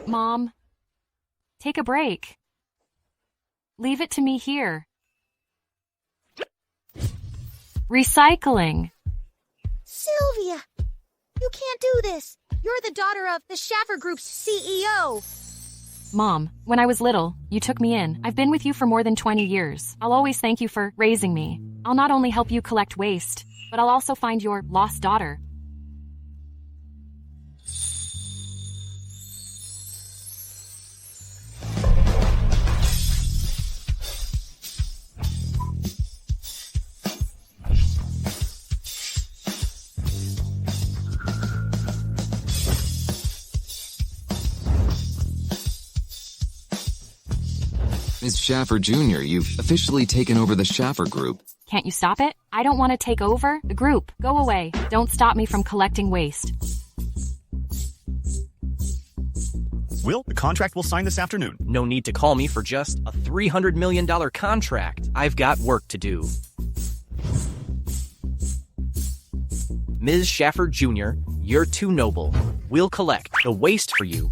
Mom. Take a break. Leave it to me here. Recycling. Sylvia! You can't do this! You're the daughter of the Schaffer Group's CEO! Mom, when I was little, you took me in. I've been with you for more than 20 years. I'll always thank you for raising me. I'll not only help you collect waste, but I'll also find your lost daughter. Ms. Schaffer Jr., you've officially taken over the Schaffer Group. Can't you stop it? I don't want to take over the group. Go away. Don't stop me from collecting waste. Will, the contract will sign this afternoon. No need to call me for just a $300 million contract. I've got work to do. Ms. Schaffer Jr., you're too noble. We'll collect the waste for you.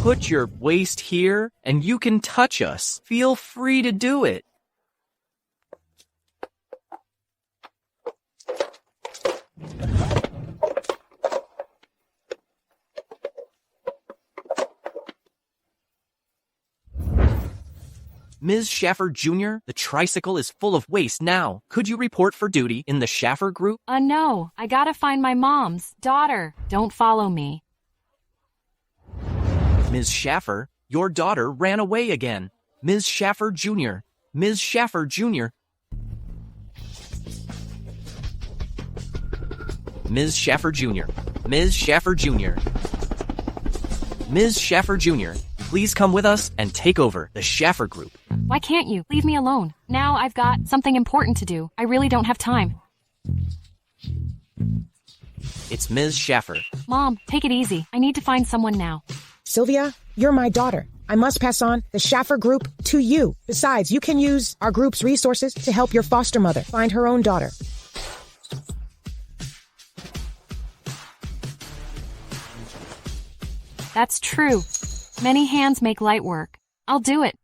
Put your waist here, and you can touch us. Feel free to do it. Ms. Schaffer Jr., the tricycle is full of waste now. Could you report for duty in the Schaffer Group? No. I gotta find my mom's daughter. Don't follow me. Ms. Schaffer, your daughter ran away again. Ms. Schaffer Jr., Ms. Schaffer Jr. Ms. Schaffer Jr., Ms. Schaffer Jr. Ms. Schaffer Jr., please come with us and take over the Schaffer Group. Why can't you? Leave me alone. Now I've got something important to do. I really don't have time. It's Ms. Schaffer. Mom, take it easy. I need to find someone now. Sylvia, you're my daughter. I must pass on the Schaffer Group to you. Besides, you can use our group's resources to help your foster mother find her own daughter. That's true. Many hands make light work. I'll do it.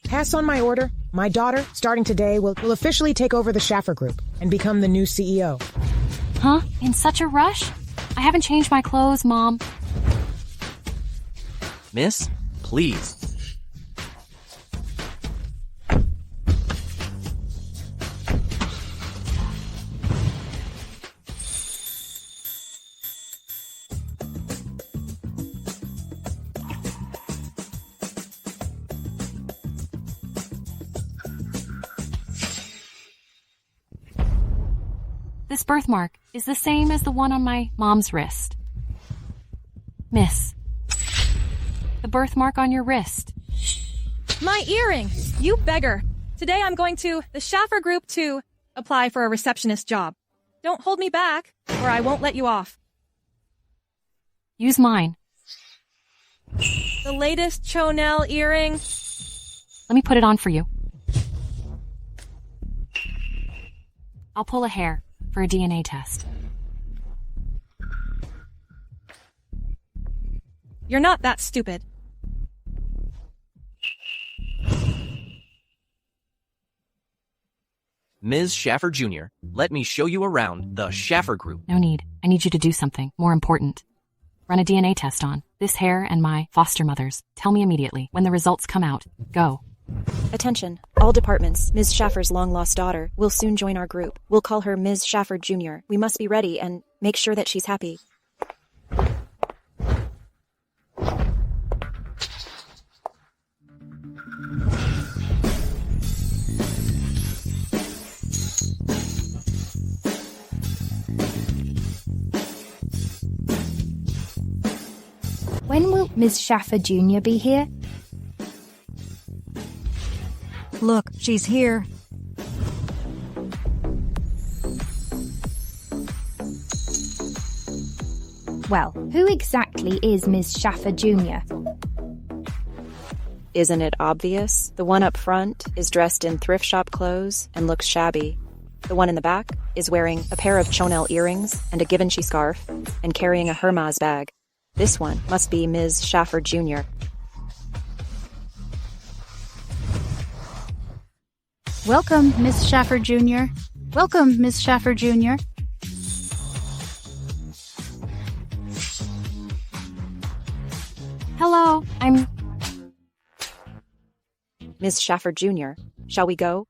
Pass on my order. My daughter, starting today, will officially take over the Schaffer Group and become the new CEO. Huh? In such a rush? I haven't changed my clothes, Mom. Miss, please. This birthmark is the same as the one on my mom's wrist. Miss, the birthmark on your wrist. My earring! You beggar! Today I'm going to the Schaffer Group to apply for a receptionist job. Don't hold me back, or I won't let you off. Use mine. The latest Chonel earring. Let me put it on for you. I'll pull a hair for a DNA test. You're not that stupid. Ms. Schaffer Jr., let me show you around the Schaffer Group. No need. I need you to do something more important. Run a DNA test on this hair and my foster mother's. Tell me immediately. When the results come out, go. Attention, all departments. Ms. Schaffer's long-lost daughter will soon join our group. We'll call her Ms. Schaffer Jr. We must be ready and make sure that she's happy. When will Ms. Schaffer Jr. be here? Look, she's here. Well, who exactly is Ms. Schaffer Jr.? Isn't it obvious? The one up front is dressed in thrift shop clothes and looks shabby. The one in the back is wearing a pair of Chanel earrings and a Givenchy scarf and carrying a Hermes bag. This one must be Ms. Schaffer Jr. Welcome, Miss Schaffer Jr. Welcome, Miss Schaffer Jr. Hello, I'm... Ms. Schaffer Jr., shall we go?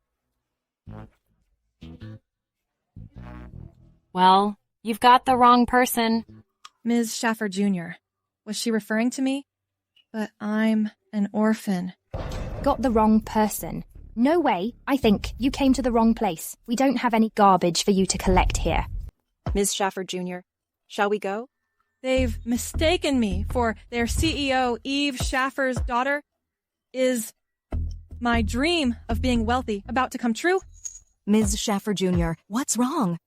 Well, you've got the wrong person. Ms. Schaffer Jr. Was she referring to me? But I'm an orphan. Got the wrong person. No way. I think you came to the wrong place. We don't have any garbage for you to collect here. Ms. Schaffer Jr., shall we go? They've mistaken me for their CEO, Eve Schaffer's daughter. Is my dream of being wealthy about to come true? Ms. Schaffer Jr., what's wrong?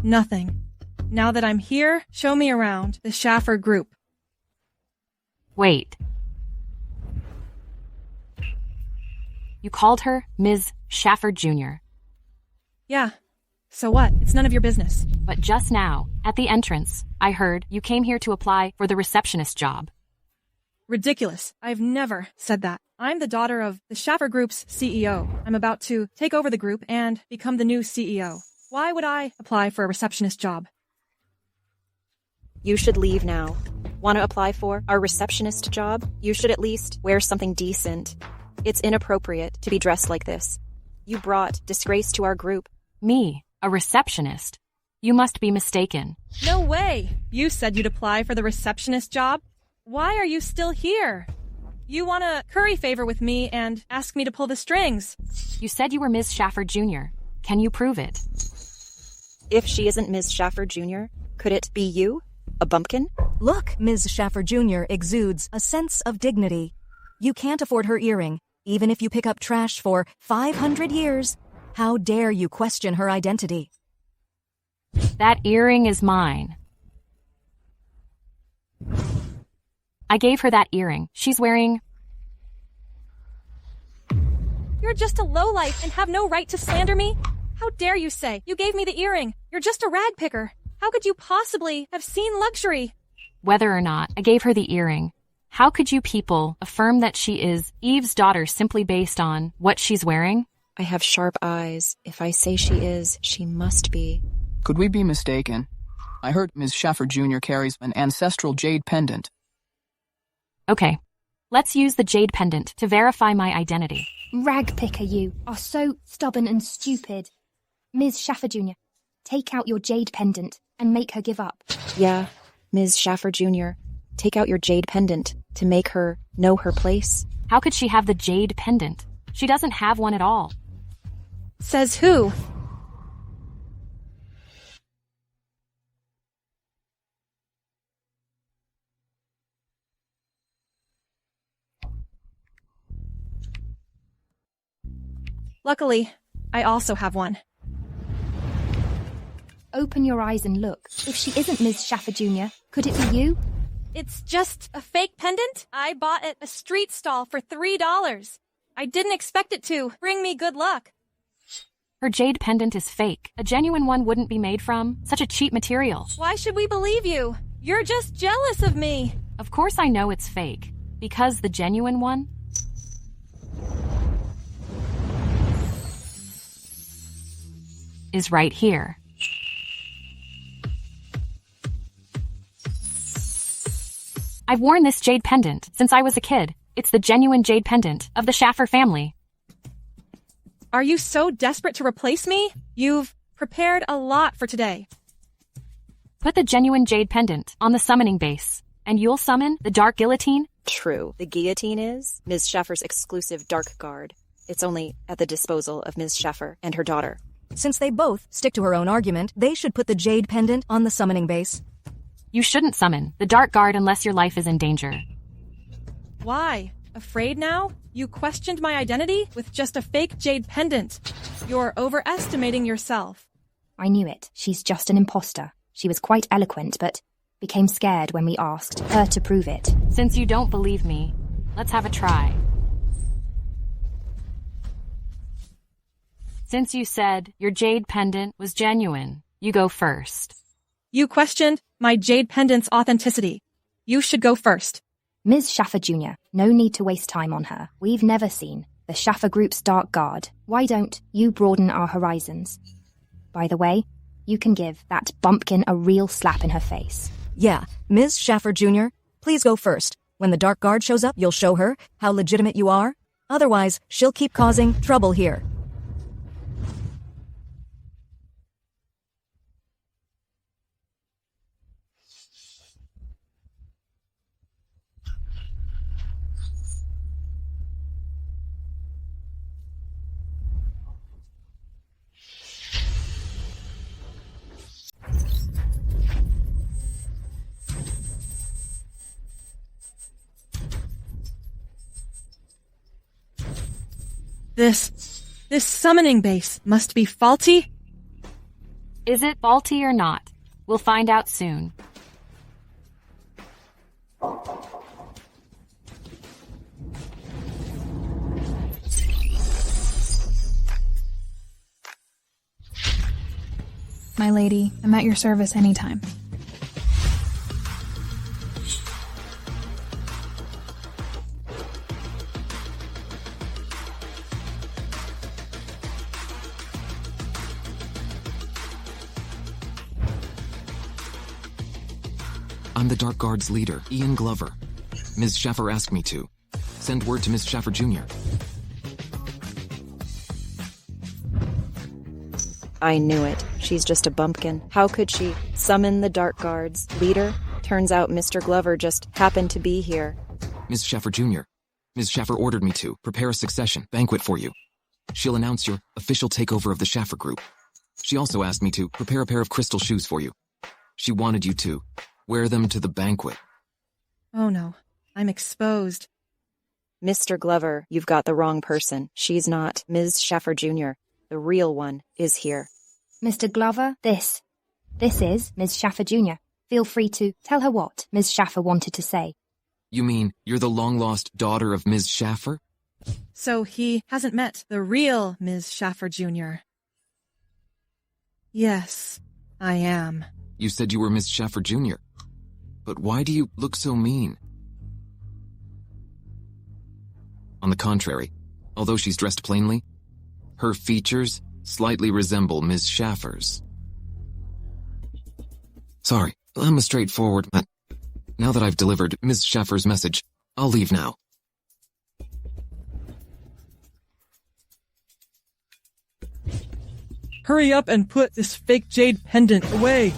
Nothing. Now that I'm here, show me around the Schaffer group. Wait. You called her Ms. Schaffer Jr. Yeah. So what? It's none of your business. But just now, at the entrance, I heard you came here to apply for the receptionist job. Ridiculous. I've never said that. I'm the daughter of the Schaffer Group's CEO. I'm about to take over the group and become the new CEO. Why would I apply for a receptionist job? You should leave now. Want to apply for our receptionist job? You should at least wear something decent. It's inappropriate to be dressed like this. You brought disgrace to our group. Me, a receptionist? You must be mistaken. No way! You said you'd apply for the receptionist job? Why are you still here? You want to curry favor with me and ask me to pull the strings. You said you were Ms. Schaffer Jr. Can you prove it? If she isn't Ms. Schaffer Jr., could it be you? A bumpkin? Look, Ms. Schaffer Jr. exudes a sense of dignity. You can't afford her earring, even if you pick up trash for 500 years. How dare you question her identity? That earring is mine. I gave her that earring. She's wearing... You're just a lowlife and have no right to slander me? How dare you say you gave me the earring? You're just a rag picker. How could you possibly have seen luxury? Whether or not I gave her the earring, how could you people affirm that she is Eve's daughter simply based on what she's wearing? I have sharp eyes. If I say she is, she must be. Could we be mistaken? I heard Ms. Schaffer Jr. carries an ancestral jade pendant. Okay, let's use the jade pendant to verify my identity. Rag picker, you are so stubborn and stupid. Ms. Schaffer Jr., take out your jade pendant and make her give up. Yeah, Ms. Schaffer Jr., take out your jade pendant to make her know her place. How could she have the jade pendant? She doesn't have one at all. Says who? Luckily, I also have one. Open your eyes and look. If she isn't Ms. Schaffer Jr., could it be you? It's just a fake pendant I bought at a street stall for $3. I didn't expect it to bring me good luck. Her jade pendant is fake. A genuine one wouldn't be made from such a cheap material. Why should we believe you? You're just jealous of me. Of course I know it's fake. Because the genuine one is right here. I've worn this jade pendant since I was a kid. It's the genuine jade pendant of the Schaffer family. Are you so desperate to replace me? You've prepared a lot for today. Put the genuine jade pendant on the summoning base, and you'll summon the dark guillotine? True. The guillotine is Ms. Schaffer's exclusive dark guard. It's only at the disposal of Ms. Schaffer and her daughter. Since they both stick to her own argument, they should put the jade pendant on the summoning base. You shouldn't summon the dark guard unless your life is in danger. Why? Afraid now? You questioned my identity with just a fake jade pendant. You're overestimating yourself. I knew it. She's just an imposter. She was quite eloquent, but became scared when we asked her to prove it. Since you don't believe me, Let's have a try. Since you said your jade pendant was genuine, you go first. You questioned my jade pendant's authenticity. You should go first. Ms. Schaffer Jr., no need to waste time on her. We've never seen the Schaffer Group's dark guard. Why don't you broaden our horizons? By the way, you can give that bumpkin a real slap in her face. Yeah, Ms. Schaffer Jr., please go first. When the dark guard shows up, you'll show her how legitimate you are. Otherwise, she'll keep causing trouble here. This summoning base must be faulty? Is it faulty or not? We'll find out soon. My lady, I'm at your service anytime. I'm the Dark Guard's leader, Ian Glover. Ms. Schaffer asked me to. Send word to Ms. Schaffer Jr. I knew it. She's just a bumpkin. How could she summon the Dark Guard's leader? Turns out Mr. Glover just happened to be here. Ms. Schaffer Jr. Ms. Schaffer ordered me to prepare a succession banquet for you. She'll announce your official takeover of the Schaffer Group. She also asked me to prepare a pair of crystal shoes for you. She wanted you to wear them to the banquet. Oh no, I'm exposed. Mr. Glover, you've got the wrong person. She's not Ms. Schaffer Jr. The real one is here. Mr. Glover, this is Ms. Schaffer Jr. Feel free to tell her what Ms. Schaffer wanted to say. You mean you're the long-lost daughter of Ms. Schaffer? So he hasn't met the real Ms. Schaffer Jr. Yes, I am. You said you were Ms. Schaffer Jr. But why do you look so mean? On the contrary, although she's dressed plainly, her features slightly resemble Ms. Schaffer's. Sorry, I'm a straightforward man. Now that I've delivered Ms. Schaffer's message, I'll leave now. Hurry up and put this fake jade pendant away.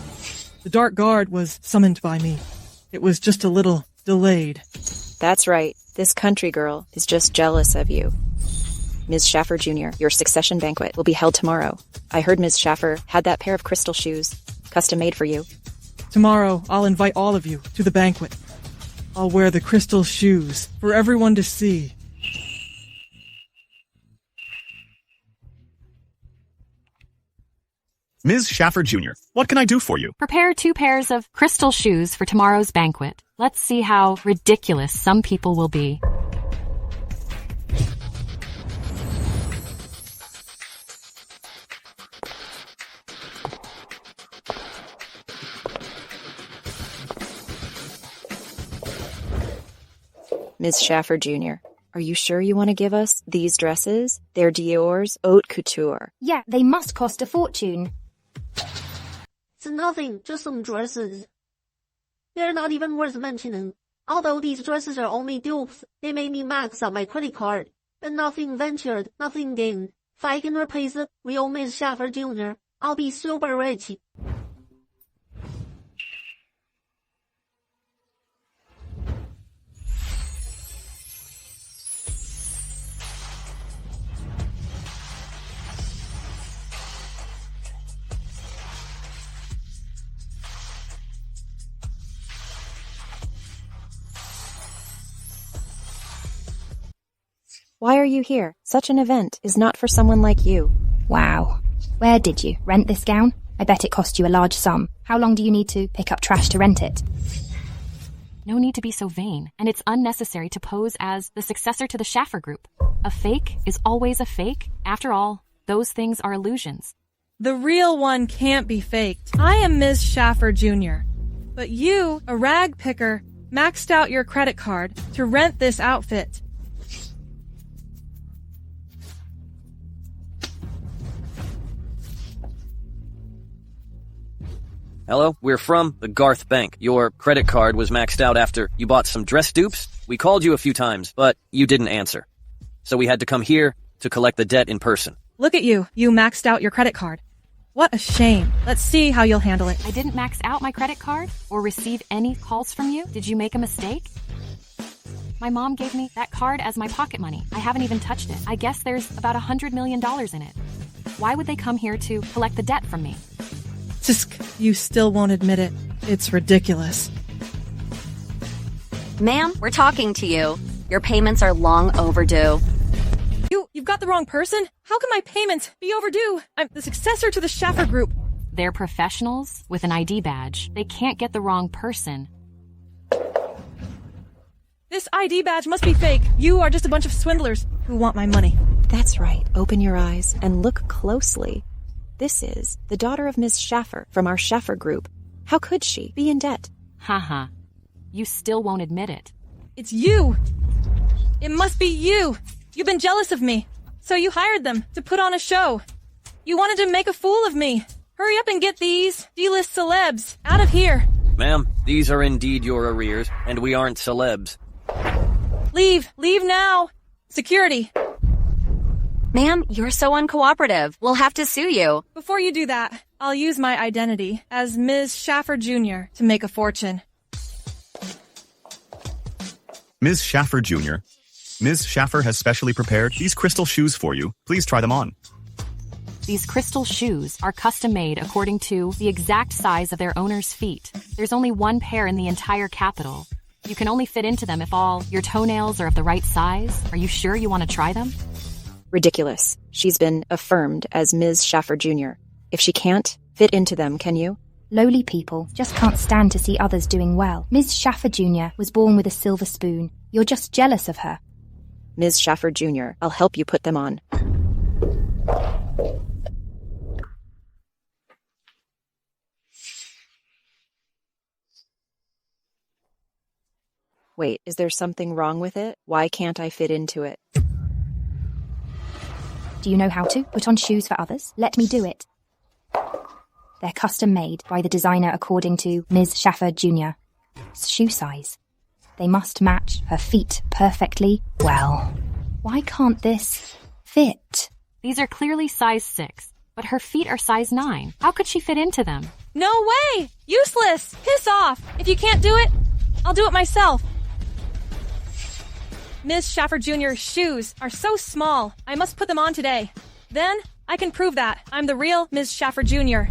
The Dark Guard was summoned by me. It was just a little delayed. That's right. This country girl is just jealous of you. Ms. Schaffer Jr., your succession banquet will be held tomorrow. I heard Ms. Schaffer had that pair of crystal shoes, custom made for you. Tomorrow, I'll invite all of you to the banquet. I'll wear the crystal shoes for everyone to see. Ms. Schaffer Jr., what can I do for you? Prepare 2 pairs of crystal shoes for tomorrow's banquet. Let's see how ridiculous some people will be. Ms. Schaffer Jr., are you sure you want to give us these dresses? They're Dior's haute couture. Yeah, they must cost a fortune. It's nothing, just some dresses. They're not even worth mentioning. Although these dresses are only dupes, they made me max out my credit card. But nothing ventured, nothing gained. If I can replace the real Ms. Schaffer Jr., I'll be super rich. Why are you here? Such an event is not for someone like you. Wow. Where did you rent this gown? I bet it cost you a large sum. How long do you need to pick up trash to rent it? No need to be so vain, and it's unnecessary to pose as the successor to the Schaffer group. A fake is always a fake. After all, those things are illusions. The real one can't be faked. I am Ms. Schaffer Jr., but you, a rag picker, maxed out your credit card to rent this outfit. Hello, we're from the Garth Bank. Your credit card was maxed out after you bought some dress dupes. We called you a few times, but you didn't answer. So we had to come here to collect the debt in person. Look at you. You maxed out your credit card. What a shame. Let's see how you'll handle it. I didn't max out my credit card or receive any calls from you. Did you make a mistake? My mom gave me that card as my pocket money. I haven't even touched it. I guess there's about $100 million in it. Why would they come here to collect the debt from me? Tisk, you still won't admit it. It's ridiculous. Ma'am, we're talking to you. Your payments are long overdue. You've got the wrong person? How can my payments be overdue? I'm the successor to the Schaffer group. They're professionals with an ID badge. They can't get the wrong person. This ID badge must be fake. You are just a bunch of swindlers who want my money. That's right. Open your eyes and look closely. This is the daughter of Ms. Schaffer from our Schaffer group. How could she be in debt? Haha. You still won't admit it. It's you! It must be you! You've been jealous of me, so you hired them to put on a show. You wanted to make a fool of me. Hurry up and get these D-list celebs out of here. Ma'am, these are indeed your arrears, and we aren't celebs. Leave now! Security! Ma'am, you're so uncooperative. We'll have to sue you. Before you do that, I'll use my identity as Ms. Schaffer Jr. to make a fortune. Ms. Schaffer Jr., Ms. Schaffer has specially prepared these crystal shoes for you. Please try them on. These crystal shoes are custom-made according to the exact size of their owner's feet. There's only one pair in the entire capital. You can only fit into them if all your toenails are of the right size. Are you sure you want to try them? Ridiculous. She's been affirmed as Ms. Schaffer Jr. If she can't fit into them, can you? Lowly people just can't stand to see others doing well. Ms. Schaffer Jr. was born with a silver spoon. You're just jealous of her. Ms. Schaffer Jr., I'll help you put them on. Wait, is there something wrong with it? Why can't I fit into it? Do you know how to put on shoes for others? Let me do it. They're custom made by the designer according to Ms. Schaffer Jr.'s shoe size. They must match her feet perfectly well. Why can't this fit? These are clearly size 6, but her feet are size 9. How could she fit into them? No way! Useless! Piss off! If you can't do it, I'll do it myself. Ms. Schaffer Jr.'s shoes are so small. I must put them on today. Then I can prove that I'm the real Ms. Schaffer Jr.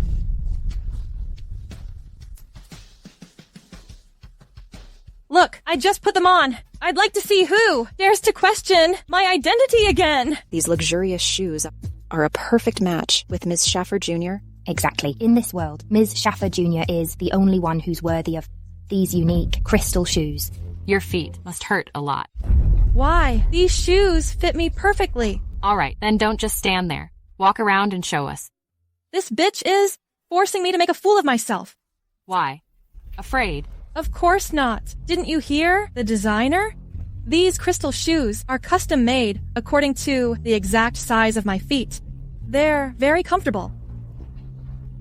Look, I just put them on. I'd like to see who dares to question my identity again. These luxurious shoes are a perfect match with Ms. Schaffer Jr. Exactly. In this world, Ms. Schaffer Jr. is the only one who's worthy of these unique crystal shoes. Your feet must hurt a lot. Why? These shoes fit me perfectly. All right, then don't just stand there. Walk around and show us. This bitch is forcing me to make a fool of myself. Why? Afraid? Of course not. Didn't you hear the designer? These crystal shoes are custom made according to the exact size of my feet. They're very comfortable.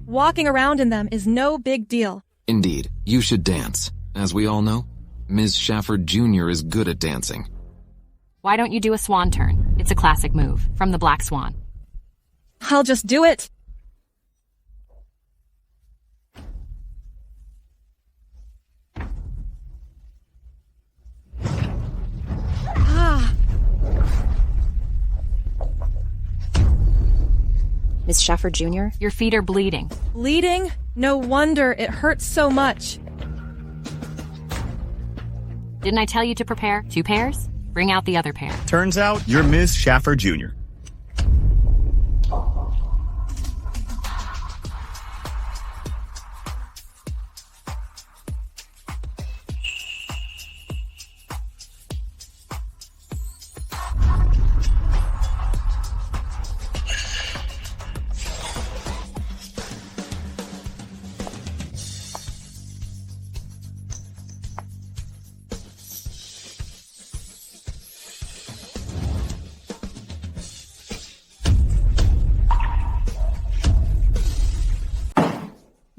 Walking around in them is no big deal. Indeed, you should dance. As we all know, Ms. Schaffer Jr. is good at dancing. Why don't you do a swan turn? It's a classic move from the Black Swan. I'll just do it. Ms. Schaffer Jr.? Your feet are bleeding. Bleeding? No wonder it hurts so much. Didn't I tell you to prepare 2 pairs? Bring out the other pair. Turns out you're Ms. Schaffer Jr.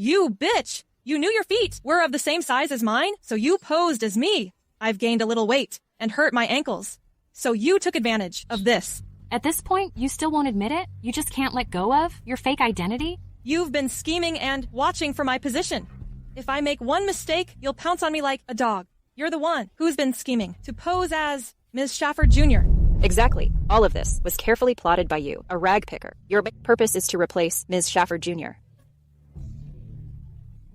You bitch! You knew your feet were of the same size as mine, so you posed as me. I've gained a little weight and hurt my ankles. So you took advantage of this. At this point, you still won't admit it? You just can't let go of your fake identity? You've been scheming and watching for my position. If I make one mistake, you'll pounce on me like a dog. You're the one who's been scheming to pose as Ms. Schaffer Jr. Exactly. All of this was carefully plotted by you, a rag picker. Your purpose is to replace Ms. Schaffer Jr.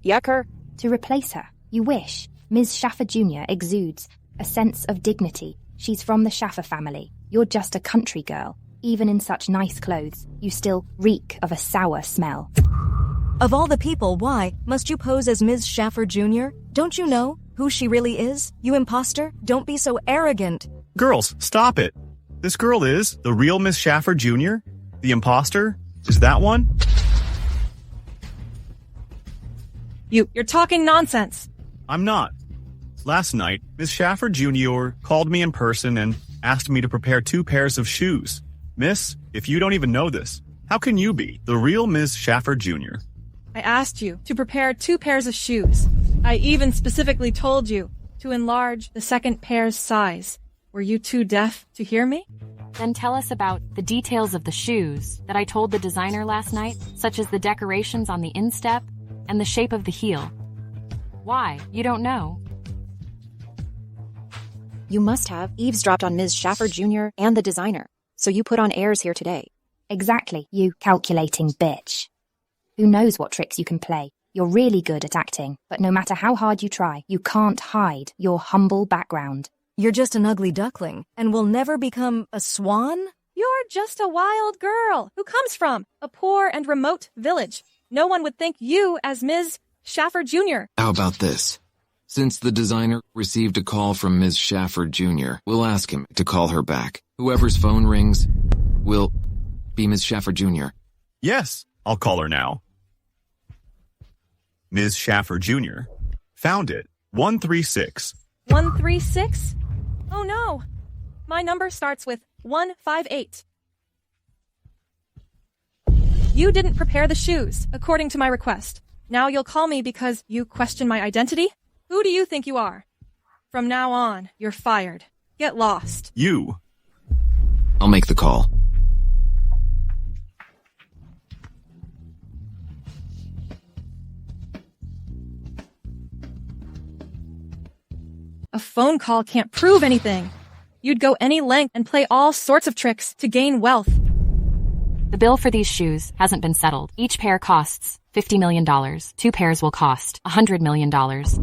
Yucker. To replace her, you wish. Ms. Schaffer Jr. exudes a sense of dignity. She's from the Schaffer family. You're just a country girl. Even in such nice clothes, you still reek of a sour smell. Of all the people, why must you pose as Ms. Schaffer Jr.? Don't you know who she really is? You imposter? Don't be so arrogant. Girls, stop it. This girl is the real Miss Schaffer Jr.? The imposter? Is that one? You're talking nonsense. I'm not. Last night, Miss Schaffer Jr. called me in person and asked me to prepare 2 pairs of shoes. Miss, if you don't even know this, how can you be the real Miss Schaffer Jr.? I asked you to prepare 2 pairs of shoes. I even specifically told you to enlarge the second pair's size. Were you too deaf to hear me? Then tell us about the details of the shoes that I told the designer last night, such as the decorations on the instep and the shape of the heel. Why? You don't know? You must have eavesdropped on Ms. Schaffer Jr. and the designer, so you put on airs here today. Exactly, you calculating bitch. Who knows what tricks you can play? You're really good at acting, but no matter how hard you try, you can't hide your humble background. You're just an ugly duckling and will never become a swan? You're just a wild girl who comes from a poor and remote village. No one would think you as Ms. Schaffer Jr. How about this? Since the designer received a call from Ms. Schaffer Jr., we'll ask him to call her back. Whoever's phone rings will be Ms. Schaffer Jr. Yes, I'll call her now. Ms. Schaffer Jr. Found it. 136. 136? Oh no. My number starts with 158. You didn't prepare the shoes, according to my request. Now you'll call me because you question my identity? Who do you think you are? From now on, you're fired. Get lost. You. I'll make the call. A phone call can't prove anything. You'd go any length and play all sorts of tricks to gain wealth. The bill for these shoes hasn't been settled. Each pair costs $50 million. 2 pairs will cost $100 million.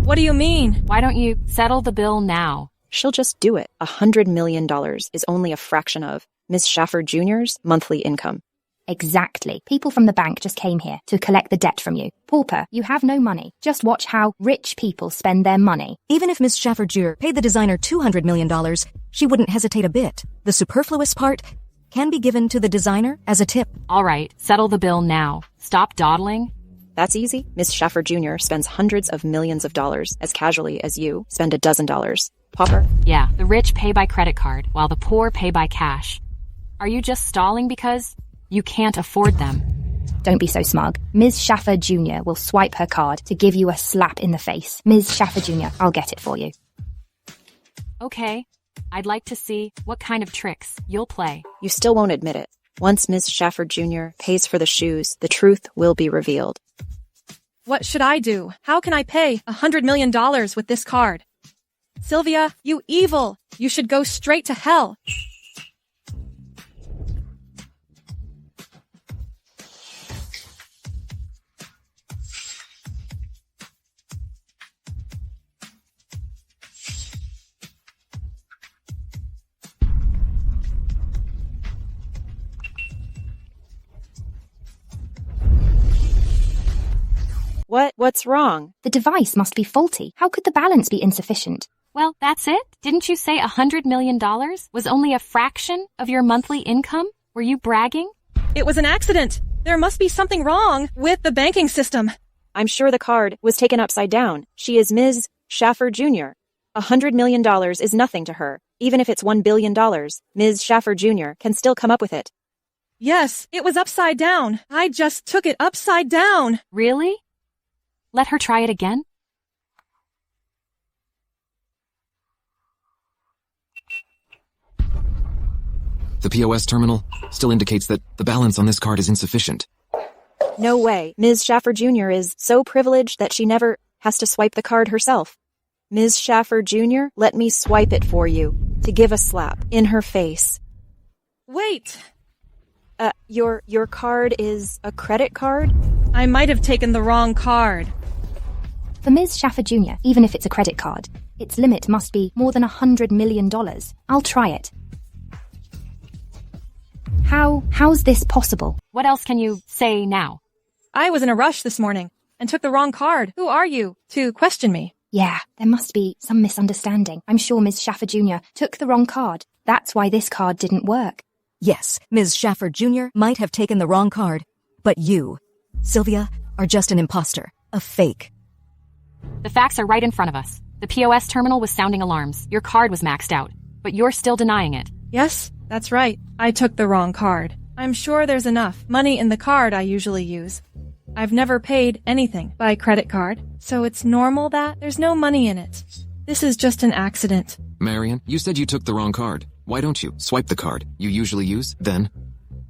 What do you mean? Why don't you settle the bill now? She'll just do it. $100 million is only a fraction of Miss Schaffer Jr.'s monthly income. Exactly. People from the bank just came here to collect the debt from you. Pauper, you have no money. Just watch how rich people spend their money. Even if Miss Schaffer Jr. paid the designer $200 million, she wouldn't hesitate a bit. The superfluous part can be given to the designer as a tip. All right, settle the bill now. Stop dawdling. That's easy. Miss Schaffer Jr. spends hundreds of millions of dollars as casually as you spend $12. Pauper? Yeah, the rich pay by credit card, while the poor pay by cash. Are you just stalling because you can't afford them? Don't be so smug. Ms. Schaffer Jr. will swipe her card to give you a slap in the face. Ms. Schaffer Jr., I'll get it for you. Okay, I'd like to see what kind of tricks you'll play. You still won't admit it. Once Ms. Schaffer Jr. pays for the shoes, the truth will be revealed. What should I do? How can I pay $100 million with this card? Sylvia, you evil! You should go straight to hell. What's wrong? The device must be faulty. How could the balance be insufficient? Well, that's it? Didn't you say $100 million was only a fraction of your monthly income? Were you bragging? It was an accident. There must be something wrong with the banking system. I'm sure the card was taken upside down. She is Ms. Schaffer Jr. $100 million is nothing to her. Even if it's $1 billion, Ms. Schaffer Jr. can still come up with it. Yes, it was upside down. I just took it upside down. Really? let her try it again? The POS terminal still indicates that the balance on this card is insufficient. No way. Ms. Schaffer Jr. is so privileged that she never has to swipe the card herself. Ms. Schaffer Jr., let me swipe it for you to give a slap in her face. Wait! Your card is a credit card? I might have taken the wrong card. For Ms. Schaffer Jr., even if it's a credit card, its limit must be more than $100 million. I'll try it. How's this possible? What else can you say now? I was in a rush this morning and took the wrong card. Who are you to question me? Yeah, there must be some misunderstanding. I'm sure Ms. Schaffer Jr. took the wrong card. That's why this card didn't work. Yes, Ms. Schaffer Jr. might have taken the wrong card, but you, Sylvia, are just an imposter, a fake. The facts are right in front of us. The POS terminal was sounding alarms. Your card was maxed out, but you're still denying it. Yes, that's right. I took the wrong card. I'm sure there's enough money in the card I usually use. I've never paid anything by credit card, so it's normal that there's no money in it. This is just an accident. Marion, you said you took the wrong card. Why don't you swipe the card you usually use? Then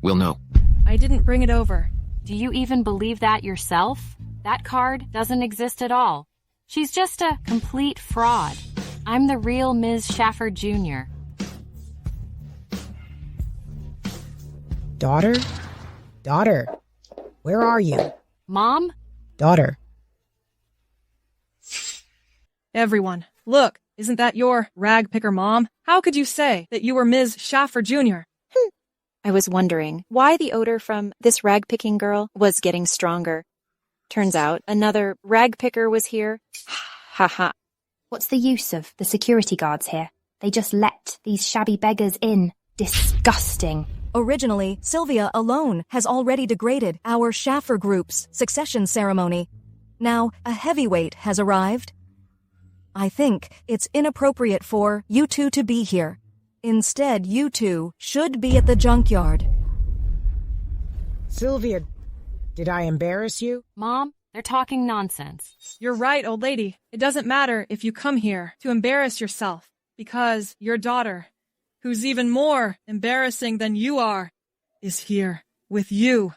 we'll know. I didn't bring it over. Do you even believe that yourself? That card doesn't exist at all. She's just a complete fraud. I'm the real Ms. Schaffer Jr. Daughter? Daughter, where are you? Mom? Daughter. Everyone, look, isn't that your rag picker mom? How could you say that you were Ms. Schaffer Jr.? I was wondering why the odor from this rag-picking girl was getting stronger. Turns out another rag picker was here. Ha ha. What's the use of the security guards here? They just let these shabby beggars in. Disgusting. Originally, Sylvia alone has already degraded our Schaffer group's succession ceremony. Now, a heavyweight has arrived. I think it's inappropriate for you two to be here. Instead, you two should be at the junkyard. Sylvia, did I embarrass you? Mom, they're talking nonsense. You're right, old lady. It doesn't matter if you come here to embarrass yourself, because your daughter, who's even more embarrassing than you are, is here with you.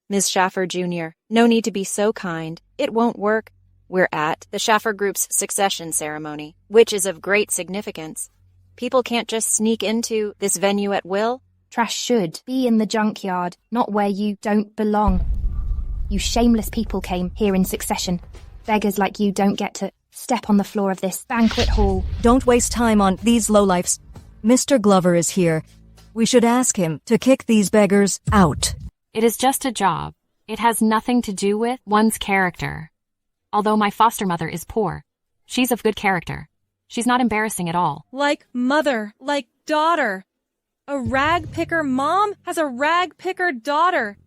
Ms. Schaffer Jr., no need to be so kind. It won't work. We're at the Schaffer Group's succession ceremony, which is of great significance. People can't just sneak into this venue at will. Trash should be in the junkyard, not where you don't belong. You shameless people came here in succession. Beggars like you don't get to step on the floor of this banquet hall. Don't waste time on these lowlifes. Mr. Glover is here. We should ask him to kick these beggars out. It is just a job. It has nothing to do with one's character. Although my foster mother is poor, she's of good character. She's not embarrassing at all. Like mother, like daughter. A rag picker mom has a rag picker daughter.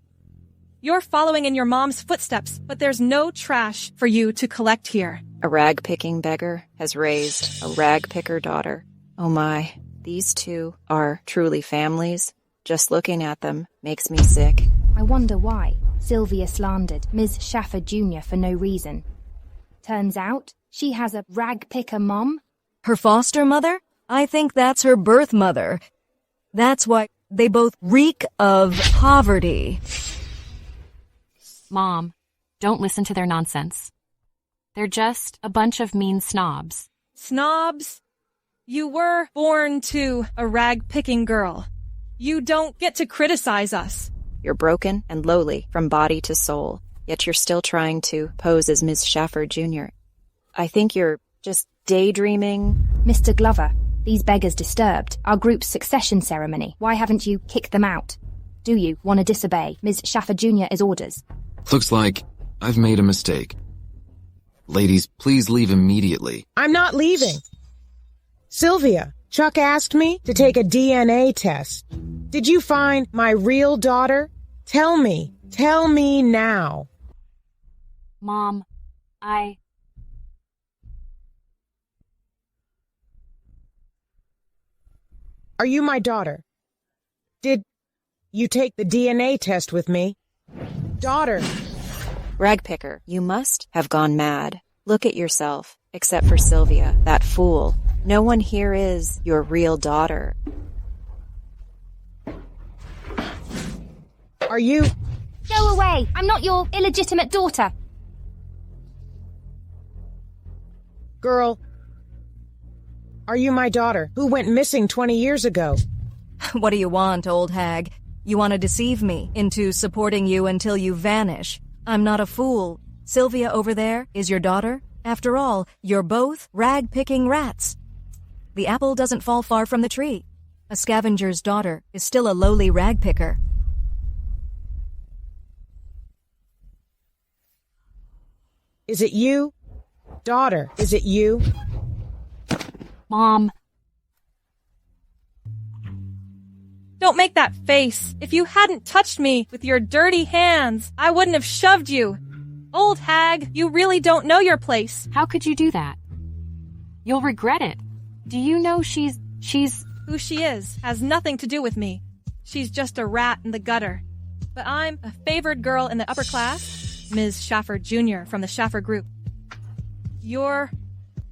You're following in your mom's footsteps, but there's no trash for you to collect here. A rag-picking beggar has raised a rag-picker daughter. Oh my, these two are truly families. Just looking at them makes me sick. I wonder why Sylvia slandered Ms. Schaffer Jr. for no reason. Turns out she has a rag-picker mom. Her foster mother? I think that's her birth mother. That's why they both reek of poverty. Mom, don't listen to their nonsense. They're just a bunch of mean snobs. Snobs? You were born to a rag-picking girl. You don't get to criticize us. You're broken and lowly from body to soul, yet you're still trying to pose as Ms. Schaffer Jr. I think you're just daydreaming. Mr. Glover, these beggars disturbed our group's succession ceremony. Why haven't you kicked them out? Do you want to disobey Ms. Schaffer Jr.'s orders? Looks like I've made a mistake. Ladies, please leave immediately. I'm not leaving. Sylvia, Chuck asked me to take a DNA test. Did you find my real daughter? Tell me now. Mom, Are you my daughter? Did you take the DNA test with me? Daughter, Rag picker, you must have gone mad. Look at yourself, except for Sylvia, that fool. No one here is your real daughter. Are you... Go away! I'm not your illegitimate daughter! Girl, are you my daughter, who went missing 20 years ago? What do you want, old hag? You want to deceive me into supporting you until you vanish. I'm not a fool. Sylvia over there is your daughter. After all, you're both rag-picking rats. The apple doesn't fall far from the tree. A scavenger's daughter is still a lowly rag-picker. Is it you? Daughter, is it you? Mom. Don't make that face. If you hadn't touched me with your dirty hands, I wouldn't have shoved you. Old hag, you really don't know your place. How could you do that? You'll regret it. Do you know she's... Who she is has nothing to do with me. She's just a rat in the gutter. But I'm a favored girl in the upper class, Ms. Schaffer Jr. from the Schaffer Group. You're...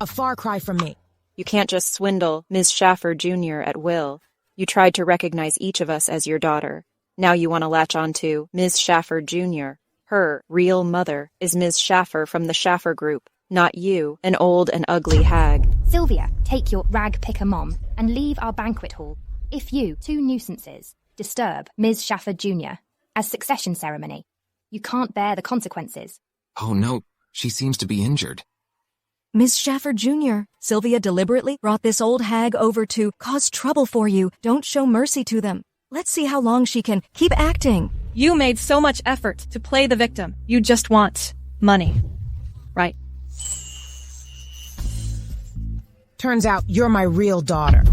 a far cry from me. You can't just swindle Ms. Schaffer Jr. at will. You tried to recognize each of us as your daughter. Now you want to latch on to Ms. Schaffer Jr. Her real mother is Ms. Schaffer from the Schaffer Group, not you, an old and ugly hag. Sylvia, take your rag-picker mom and leave our banquet hall. If you, two nuisances, disturb Ms. Schaffer Jr. as succession ceremony, you can't bear the consequences. Oh no, she seems to be injured. Miss Schaffer Jr., Sylvia deliberately brought this old hag over to cause trouble for you. Don't show mercy to them. Let's see how long she can keep acting. You made so much effort to play the victim. You just want money. Right? Turns out you're my real daughter.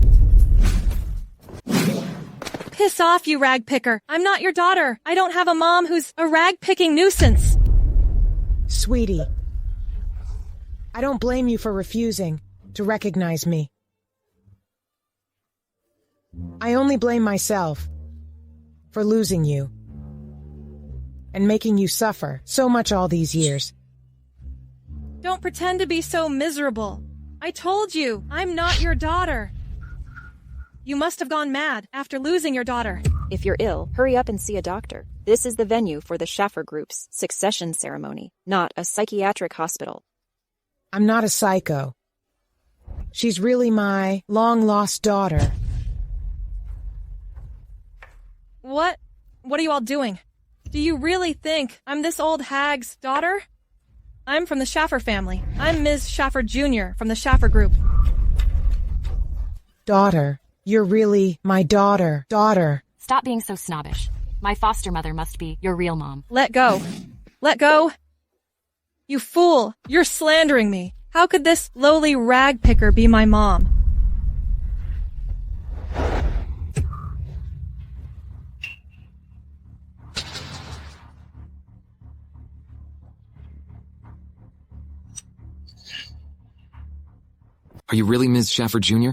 Piss off, you rag picker. I'm not your daughter. I don't have a mom who's a rag-picking nuisance. Sweetie, I don't blame you for refusing to recognize me. I only blame myself for losing you and making you suffer so much all these years. Don't pretend to be so miserable. I told you, I'm not your daughter. You must have gone mad after losing your daughter. If you're ill, hurry up and see a doctor. This is the venue for the Schaffer Group's succession ceremony, not a psychiatric hospital. I'm not a psycho. She's really my long-lost daughter. What are you all doing? Do you really think I'm this old hag's daughter? I'm from the Schaffer family. I'm Ms. Schaffer Jr. from the Schaffer Group. Daughter, you're really my daughter. Daughter. Stop being so snobbish. My foster mother must be your real mom. Let go. Let go. You fool! You're slandering me. How could this lowly rag picker be my mom? Are you really Ms. Schaffer Jr.?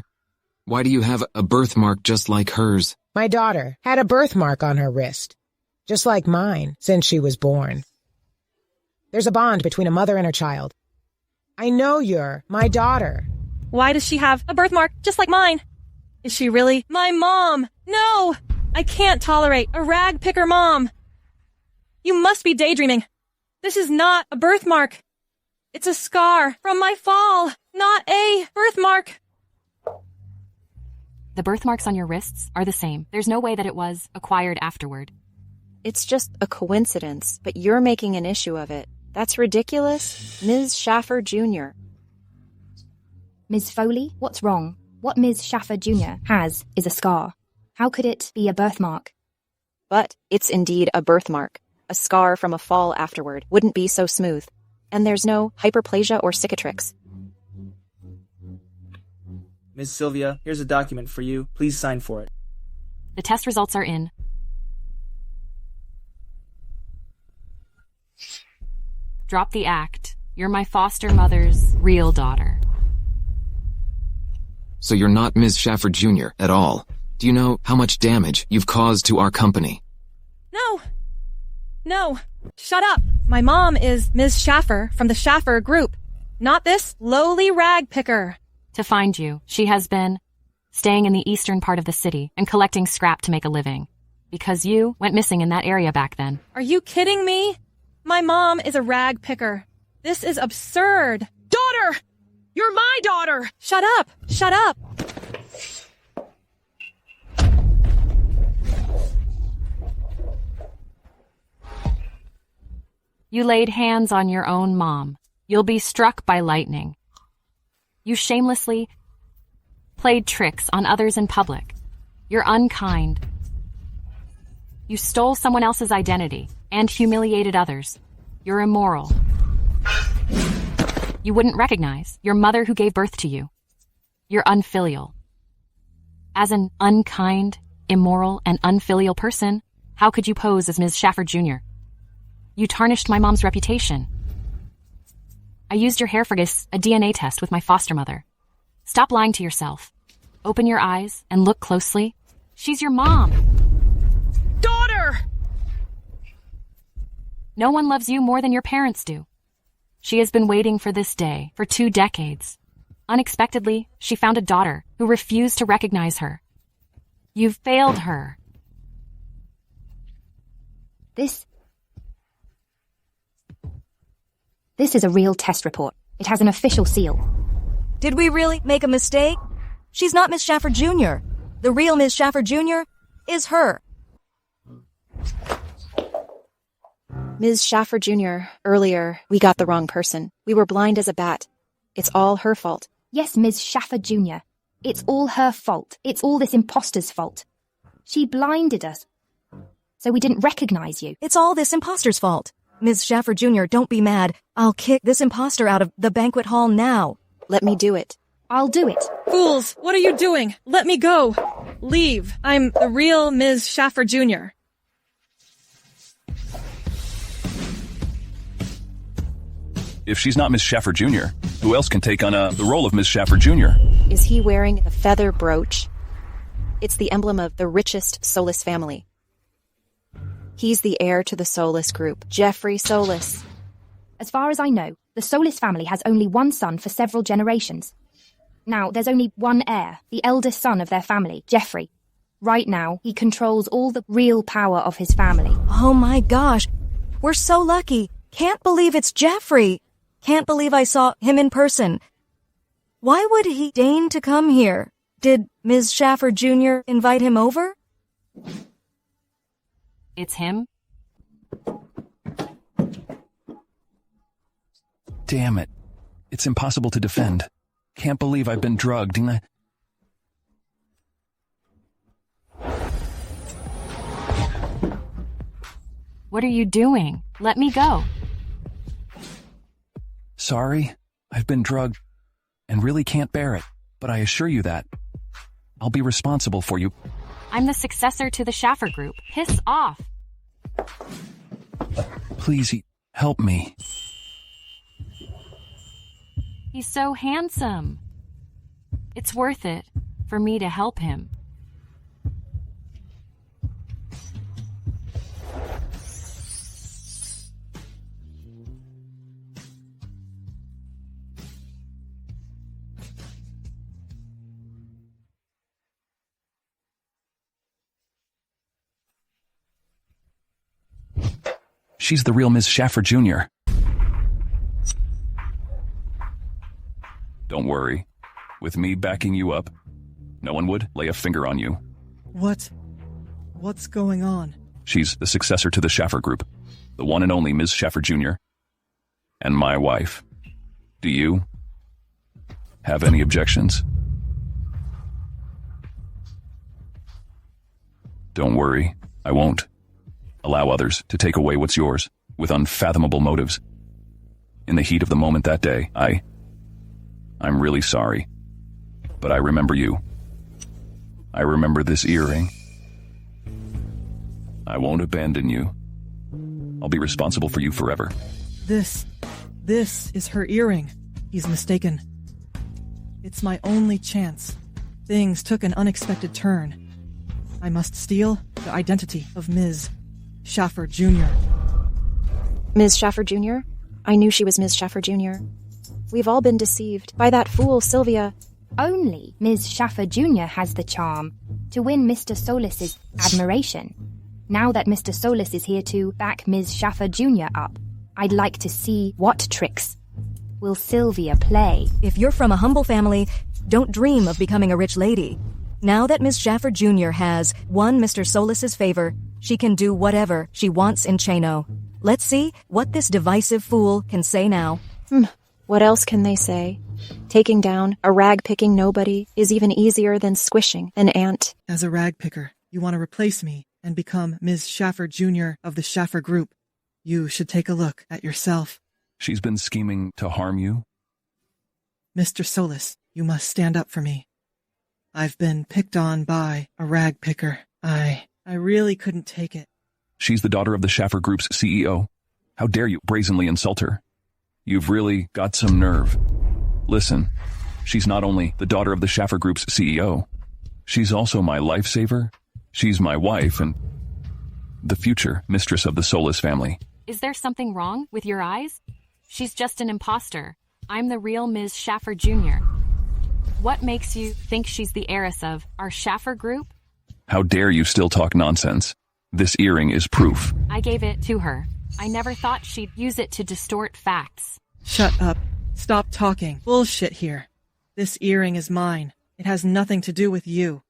Why do you have a birthmark just like hers? My daughter had a birthmark on her wrist, just like mine, since she was born. There's a bond between a mother and her child. I know you're my daughter. Why does she have a birthmark just like mine? Is she really my mom? No! I can't tolerate a rag picker mom. You must be daydreaming. This is not a birthmark. It's a scar from my fall, not a birthmark. The birthmarks on your wrists are the same. There's no way that it was acquired afterward. It's just a coincidence, but you're making an issue of it. That's ridiculous. Ms. Schaffer Jr. Ms. Foley, what's wrong? What Ms. Schaffer Jr. has is a scar. How could it be a birthmark? But it's indeed a birthmark. A scar from a fall afterward wouldn't be so smooth. And there's no hyperplasia or cicatrix. Miss Sylvia, here's a document for you. Please sign for it. The test results are in. Drop the act. You're my foster mother's real daughter. So you're not Ms. Schaffer Jr. at all. Do you know how much damage you've caused to our company? No! No! Shut up! My mom is Ms. Schaffer from the Schaffer Group, not this lowly rag picker. To find you, she has been staying in the eastern part of the city and collecting scrap to make a living. Because you went missing in that area back then. Are you kidding me? My mom is a rag picker. This is absurd. Daughter! You're my daughter! Shut up! Shut up! You laid hands on your own mom. You'll be struck by lightning. You shamelessly played tricks on others in public. You're unkind. You stole someone else's identity and humiliated others. You're immoral. You wouldn't recognize your mother who gave birth to you. You're unfilial. As an unkind, immoral, and unfilial person, how could you pose as Ms. Schaffer Jr.? You tarnished my mom's reputation. I used your hair for a DNA test with my foster mother. Stop lying to yourself. Open your eyes and look closely. She's your mom. Daughter! No one loves you more than your parents do. She has been waiting for this day for 2 decades. Unexpectedly, she found a daughter who refused to recognize her. You've failed her. This is a real test report. It has an official seal. Did we really make a mistake? She's not Miss Schaffer Jr. The real Miss Schaffer Jr. is her. Ms. Schaffer Jr., earlier, we got the wrong person. We were blind as a bat. It's all her fault. Yes, Ms. Schaffer Jr. It's all her fault. It's all this imposter's fault. She blinded us, so we didn't recognize you. It's all this imposter's fault. Ms. Schaffer Jr., don't be mad. I'll kick this imposter out of the banquet hall now. Let me do it. I'll do it. Fools, what are you doing? Let me go. Leave. I'm the real Ms. Schaffer Jr. If she's not Miss Schaffer Jr., who else can take on the role of Miss Schaffer Jr.? Is he wearing a feather brooch? It's the emblem of the richest Solis family. He's the heir to the Solis group, Jeffrey Solis. As far as I know, the Solis family has only one son for several generations. Now, there's only one heir, the eldest son of their family, Jeffrey. Right now, he controls all the real power of his family. Oh my gosh, we're so lucky. Can't believe it's Jeffrey. Can't believe I saw him in person. Why would he deign to come here? Did Ms. Schaffer Jr. invite him over? It's him? Damn it. It's impossible to defend. Can't believe I've been drugged. What are you doing? Let me go. Sorry, I've been drugged and really can't bear it, but I assure you that I'll be responsible for you. I'm the successor to the Schaffer Group. Piss off. Please, help me. He's so handsome. It's worth it for me to help him. She's the real Ms. Schaffer Jr. Don't worry. With me backing you up, no one would lay a finger on you. What's going on? She's the successor to the Schaffer Group, the one and only Ms. Schaffer Jr., and my wife. Do you have any objections? Don't worry, I won't allow others to take away what's yours with unfathomable motives. In the heat of the moment that day, I'm really sorry, but I remember you. I remember this earring. I won't abandon you. I'll be responsible for you forever. This is her earring. He's mistaken. It's my only chance. Things took an unexpected turn. I must steal the identity of Ms. Schaffer Jr. Ms. Schaffer Jr.? I knew she was Ms. Schaffer Jr. We've all been deceived by that fool, Sylvia. Only Ms. Schaffer Jr. has the charm to win Mr. Solis's admiration. Now that Mr. Solis is here to back Ms. Schaffer Jr. up, I'd like to see what tricks will Sylvia play. If you're from a humble family, don't dream of becoming a rich lady. Now that Ms. Schaffer Jr. has won Mr. Solis's favor, she can do whatever she wants in Chano. Let's see what this divisive fool can say now. What else can they say? Taking down a rag-picking nobody is even easier than squishing an ant. As a rag picker, you want to replace me and become Ms. Schaffer Jr. of the Schaffer Group. You should take a look at yourself. She's been scheming to harm you? Mr. Solis, you must stand up for me. I've been picked on by a rag picker. I really couldn't take it. She's the daughter of the Schaffer Group's CEO. How dare you brazenly insult her? You've really got some nerve. Listen, she's not only the daughter of the Schaffer Group's CEO, she's also my lifesaver. She's my wife and the future mistress of the Solis family. Is there something wrong with your eyes? She's just an imposter. I'm the real Ms. Schaffer Jr. What makes you think she's the heiress of our Schaffer Group? How dare you still talk nonsense? This earring is proof. I gave it to her. I never thought she'd use it to distort facts. Shut up. Stop talking. Bullshit here. This earring is mine. It has nothing to do with you.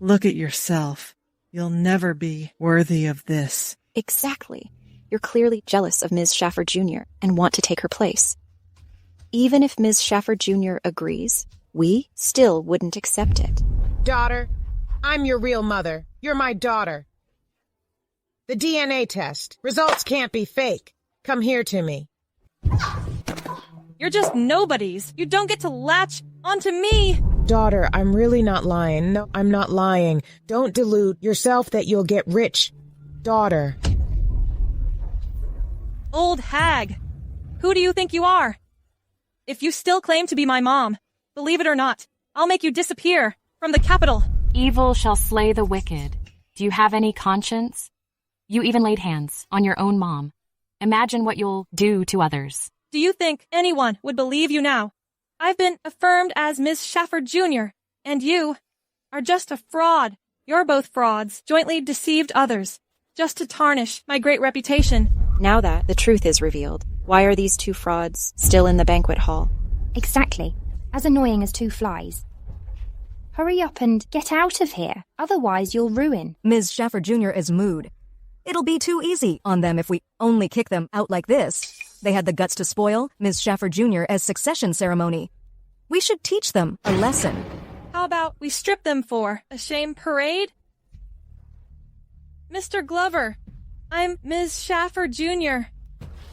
Look at yourself. You'll never be worthy of this. Exactly. You're clearly jealous of Ms. Schaffer Jr. and want to take her place. Even if Ms. Schaffer Jr. agrees, we still wouldn't accept it. Daughter, I'm your real mother. You're my daughter. The DNA test. Results can't be fake. Come here to me. You're just nobodies. You don't get to latch onto me. Daughter, I'm really not lying. No, I'm not lying. Don't delude yourself that you'll get rich. Daughter. Old hag. Who do you think you are? If you still claim to be my mom, believe it or not, I'll make you disappear from the capital. Evil shall slay the wicked. Do you have any conscience? You even laid hands on your own mom. Imagine what you'll do to others. Do you think anyone would believe you now? I've been affirmed as Ms. Schaffer Jr., and you are just a fraud. You're both frauds, jointly deceived others, just to tarnish my great reputation. Now that the truth is revealed, why are these two frauds still in the banquet hall? Exactly. As annoying as two flies. Hurry up and get out of here. Otherwise you'll ruin Ms. Schaffer Jr. is mood. It'll be too easy on them if we only kick them out like this. They had the guts to spoil Ms. Schaffer Jr. as succession ceremony. We should teach them a lesson. How about we strip them for a shame parade? Mr. Glover, I'm Ms. Schaffer Jr.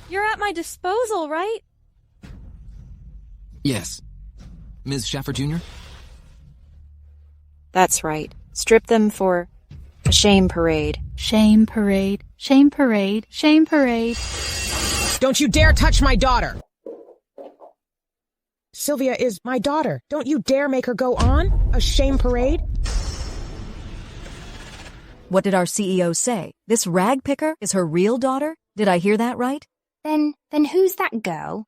You're at my disposal, right? Yes. Ms. Schaffer Jr.? That's right. Strip them for a shame parade. Shame parade. Shame parade. Shame parade. Don't you dare touch my daughter! Sylvia is my daughter. Don't you dare make her go on a shame parade. What did our CEO say? This rag picker is her real daughter? Did I hear that right? Then who's that girl?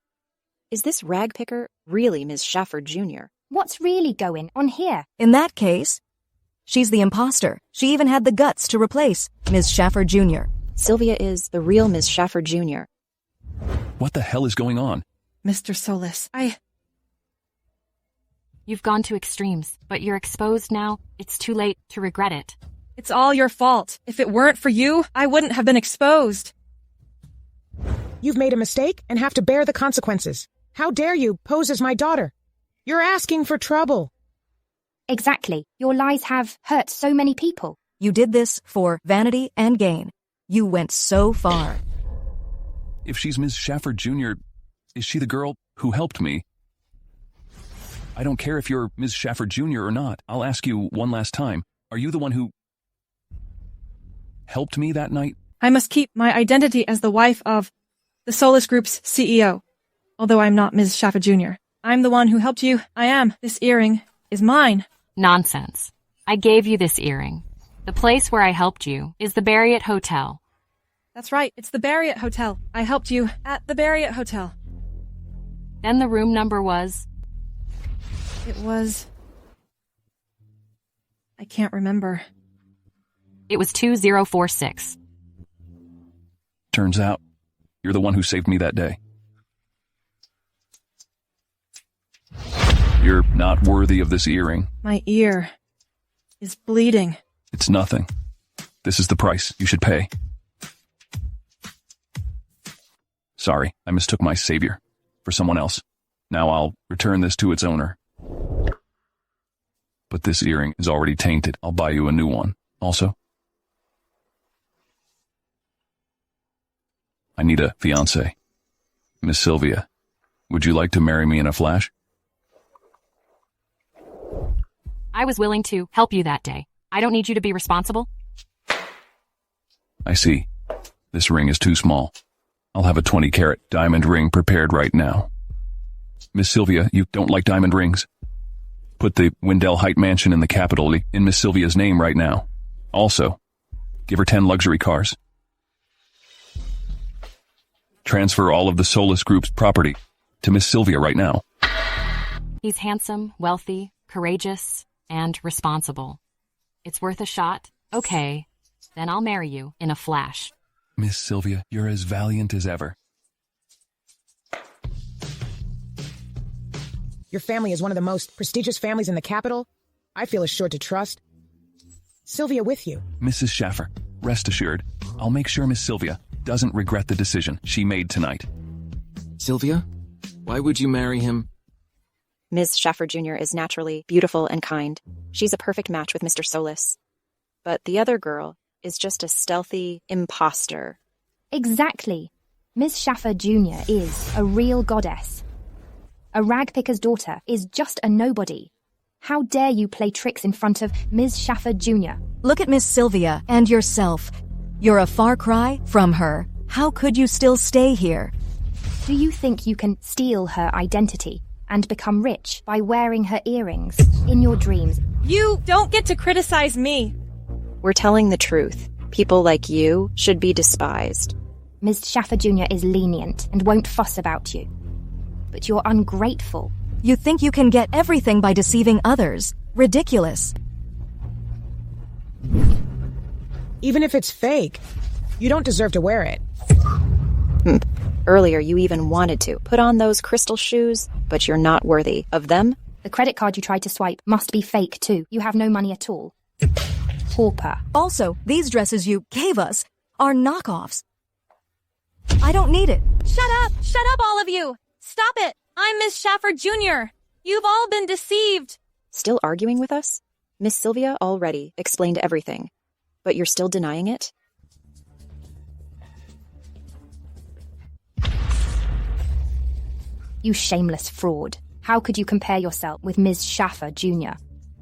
Is this rag picker really Ms. Schaffer Jr.? What's really going on here? In that case, she's the imposter. She even had the guts to replace Ms. Schaffer Jr. Sylvia is the real Ms. Schaffer Jr. What the hell is going on? Mr. Solis, You've gone to extremes, but you're exposed now. It's too late to regret it. It's all your fault. If it weren't for you, I wouldn't have been exposed. You've made a mistake and have to bear the consequences. How dare you pose as my daughter? You're asking for trouble. Exactly. Your lies have hurt so many people. You did this for vanity and gain. You went so far. If she's Ms. Schaffer Jr., is she the girl who helped me? I don't care if you're Ms. Schaffer Jr. or not. I'll ask you one last time. Are you the one who helped me that night? I must keep my identity as the wife of the Solis Group's CEO, although I'm not Ms. Schaffer Jr. I'm the one who helped you. I am. This earring is mine. Nonsense. I gave you this earring. The place where I helped you is the Marriott Hotel. That's right, it's the Barriott Hotel. I helped you at the Barriott Hotel. Then the room number was? It was... I can't remember. It was 2046. Turns out, you're the one who saved me that day. You're not worthy of this earring. My ear is bleeding. It's nothing. This is the price you should pay. Sorry, I mistook my savior for someone else. Now I'll return this to its owner. But this earring is already tainted. I'll buy you a new one. Also, I need a fiancé. Miss Sylvia, would you like to marry me in a flash? I was willing to help you that day. I don't need you to be responsible. I see. This ring is too small. I'll have a 20-carat diamond ring prepared right now. Miss Sylvia, you don't like diamond rings? Put the Wendell Height Mansion in the capital in Miss Sylvia's name right now. Also, give her 10 luxury cars. Transfer all of the Solis Group's property to Miss Sylvia right now. He's handsome, wealthy, courageous, and responsible. It's worth a shot. Okay, then I'll marry you in a flash. Miss Sylvia, you're as valiant as ever. Your family is one of the most prestigious families in the capital. I feel assured to trust Sylvia with you. Mrs. Schaffer, rest assured, I'll make sure Miss Sylvia doesn't regret the decision she made tonight. Sylvia? Why would you marry him? Ms. Schaffer Jr. is naturally beautiful and kind. She's a perfect match with Mr. Solis. But the other girl is just a stealthy imposter. Exactly. Miss Schaffer Jr. is a real goddess. A ragpicker's daughter is just a nobody. How dare you play tricks in front of Ms. Schaffer Jr.? Look at Miss Sylvia and yourself. You're a far cry from her. How could you still stay here? Do you think you can steal her identity and become rich by wearing her earrings in your dreams? You don't get to criticize me. We're telling the truth. People like you should be despised. Ms. Schaffer Jr. is lenient and won't fuss about you. But you're ungrateful. You think you can get everything by deceiving others. Ridiculous. Even if it's fake, you don't deserve to wear it. Earlier, you even wanted to put on those crystal shoes, but you're not worthy of them. The credit card you tried to swipe must be fake, too. You have no money at all. Pauper. Also, these dresses you gave us are knockoffs. I don't need it. Shut up! Shut up, all of you! Stop it! I'm Miss Schaffer Jr. You've all been deceived. Still arguing with us? Miss Sylvia already explained everything. But you're still denying it? You shameless fraud. How could you compare yourself with Ms. Schaffer Jr.?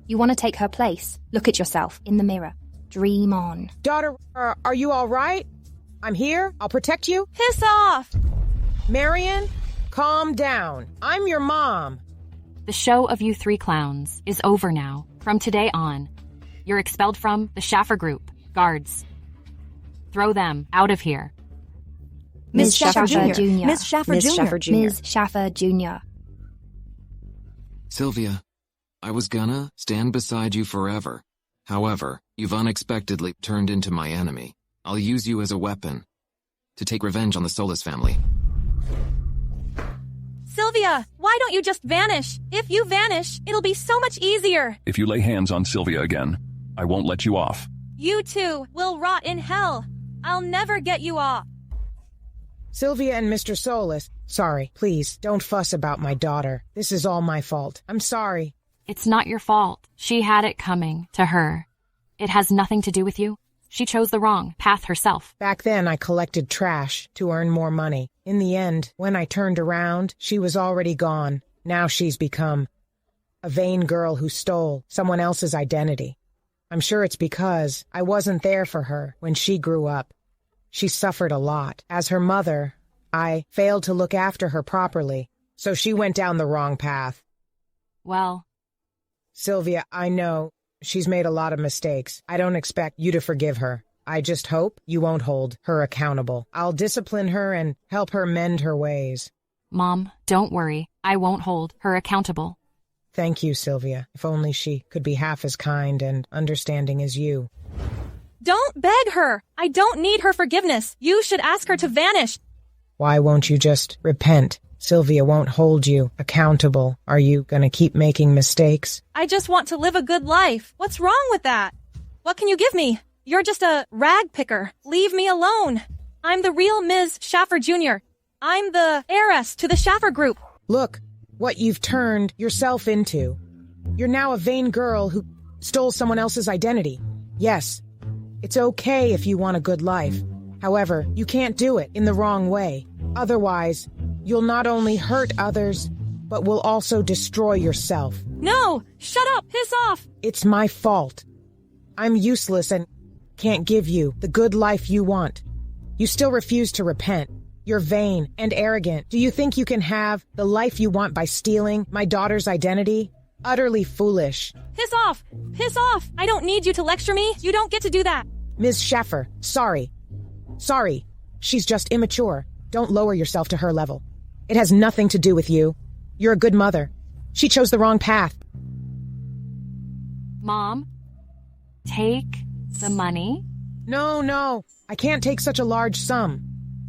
You want to take her place? Look at yourself in the mirror. Dream on. Daughter, are you all right? I'm here. I'll protect you. Piss off! Marion, calm down. I'm your mom. The show of you three clowns is over now. From today on, you're expelled from the Schaffer Group. Guards, throw them out of here. Ms. Schaffer Jr. Ms. Schaffer Ms. Jr. Schaffer Jr. Ms. Schaffer Jr. Sylvia, I was gonna stand beside you forever. However, you've unexpectedly turned into my enemy. I'll use you as a weapon to take revenge on the Solis family. Sylvia, why don't you just vanish? If you vanish, it'll be so much easier. If you lay hands on Sylvia again, I won't let you off. You two will rot in hell. I'll never get you off. Sylvia and Mr. Solis, sorry, please, don't fuss about my daughter. This is all my fault. I'm sorry. It's not your fault. She had it coming to her. It has nothing to do with you. She chose the wrong path herself. Back then, I collected trash to earn more money. In the end, when I turned around, she was already gone. Now she's become a vain girl who stole someone else's identity. I'm sure it's because I wasn't there for her when she grew up. She suffered a lot. As her mother, I failed to look after her properly, so she went down the wrong path. Well, Sylvia, I know she's made a lot of mistakes. I don't expect you to forgive her. I just hope you won't hold her accountable. I'll discipline her and help her mend her ways. Mom, don't worry. I won't hold her accountable. Thank you, Sylvia. If only she could be half as kind and understanding as you. Don't beg her. I don't need her forgiveness. You should ask her to vanish. Why won't you just repent? Sylvia won't hold you accountable. Are you gonna keep making mistakes? I just want to live a good life. What's wrong with that? What can you give me? You're just a rag picker. Leave me alone. I'm the real Ms. Schaffer Jr. I'm the heiress to the Schaffer Group. Look what you've turned yourself into. You're now a vain girl who stole someone else's identity. Yes, it's okay if you want a good life. However, you can't do it in the wrong way. Otherwise, you'll not only hurt others, but will also destroy yourself. No! Shut up! Piss off! It's my fault. I'm useless and can't give you the good life you want. You still refuse to repent. You're vain and arrogant. Do you think you can have the life you want by stealing my daughter's identity? Utterly foolish. Piss off! Piss off! I don't need you to lecture me. You don't get to do that. Ms. Schaffer, sorry. Sorry. She's just immature. Don't lower yourself to her level. It has nothing to do with you. You're a good mother. She chose the wrong path. Mom, take the money. No. I can't take such a large sum.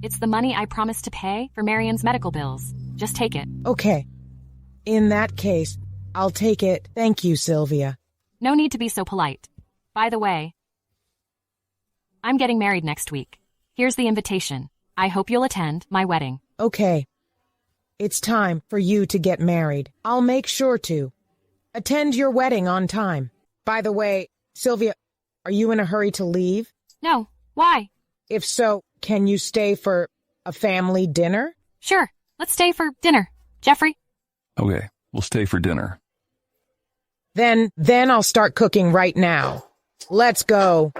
It's the money I promised to pay for Marion's medical bills. Just take it. Okay. In that case, I'll take it. Thank you, Sylvia. No need to be so polite. By the way, I'm getting married next week. Here's the invitation. I hope you'll attend my wedding. Okay. It's time for you to get married. I'll make sure to attend your wedding on time. By the way, Sylvia, are you in a hurry to leave? No. Why? If so, can you stay for a family dinner? Sure. Let's stay for dinner. Jeffrey? Okay, we'll stay for dinner. Then I'll start cooking right now. Let's go.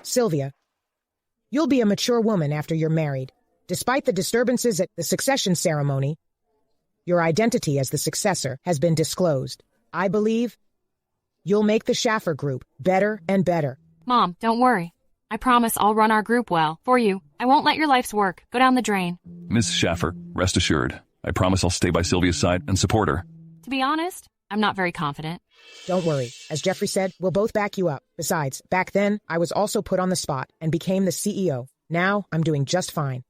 Sylvia, you'll be a mature woman after you're married. Despite the disturbances at the succession ceremony, your identity as the successor has been disclosed. I believe you'll make the Schaffer Group better and better. Mom, don't worry. I promise I'll run our group well for you. I won't let your life's work go down the drain. Miss Schaffer, rest assured. I promise I'll stay by Sylvia's side and support her. To be honest, I'm not very confident. Don't worry. As Jeffrey said, we'll both back you up. Besides, back then, I was also put on the spot and became the CEO. Now, I'm doing just fine.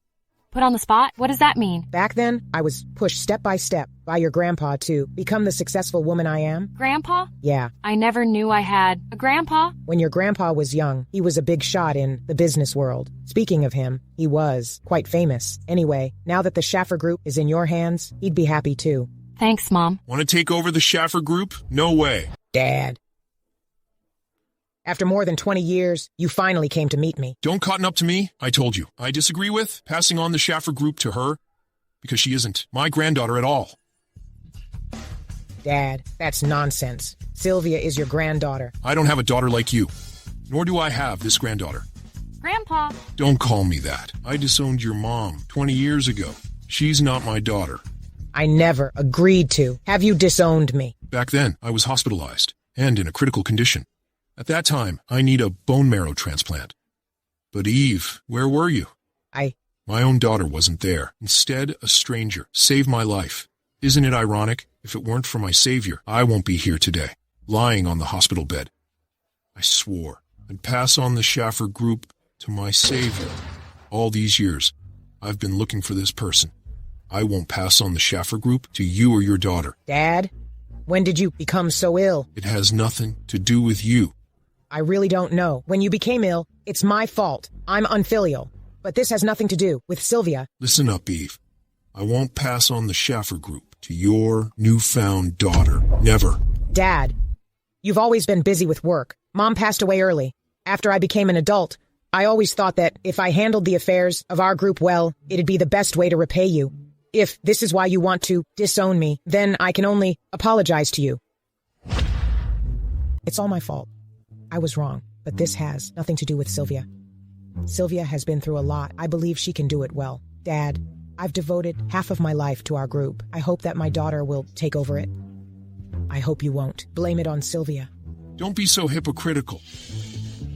Put on the spot? What does that mean? Back then, I was pushed step by step by your grandpa to become the successful woman I am. Grandpa? Yeah. I never knew I had a grandpa. When your grandpa was young, he was a big shot in the business world. Speaking of him, he was quite famous. Anyway, now that the Schaffer Group is in your hands, he'd be happy too. Thanks, Mom. Want to take over the Schaffer Group? No way. Dad. After more than 20 years, you finally came to meet me. Don't cotton up to me. I told you. I disagree with passing on the Schaffer Group to her because she isn't my granddaughter at all. Dad, that's nonsense. Sylvia is your granddaughter. I don't have a daughter like you, nor do I have this granddaughter. Grandpa. Don't call me that. I disowned your mom 20 years ago. She's not my daughter. I never agreed to have you disowned me. Back then, I was hospitalized and in a critical condition. At that time, I need a bone marrow transplant. But Eve, where were you? My own daughter wasn't there. Instead, a stranger saved my life. Isn't it ironic? If it weren't for my savior, I won't be here today, lying on the hospital bed. I swore I'd pass on the Schaffer Group to my savior. All these years, I've been looking for this person. I won't pass on the Schaffer Group to you or your daughter. Dad, when did you become so ill? It has nothing to do with you. I really don't know. When you became ill, it's my fault. I'm unfilial. But this has nothing to do with Sylvia. Listen up, Eve. I won't pass on the Schaffer Group to your newfound daughter. Never. Dad, you've always been busy with work. Mom passed away early. After I became an adult, I always thought that if I handled the affairs of our group well, it'd be the best way to repay you. If this is why you want to disown me, then I can only apologize to you. It's all my fault. I was wrong, but this has nothing to do with Sylvia. Sylvia has been through a lot. I believe she can do it well. Dad, I've devoted half of my life to our group. I hope that my daughter will take over it. I hope you won't. Blame it on Sylvia. Don't be so hypocritical.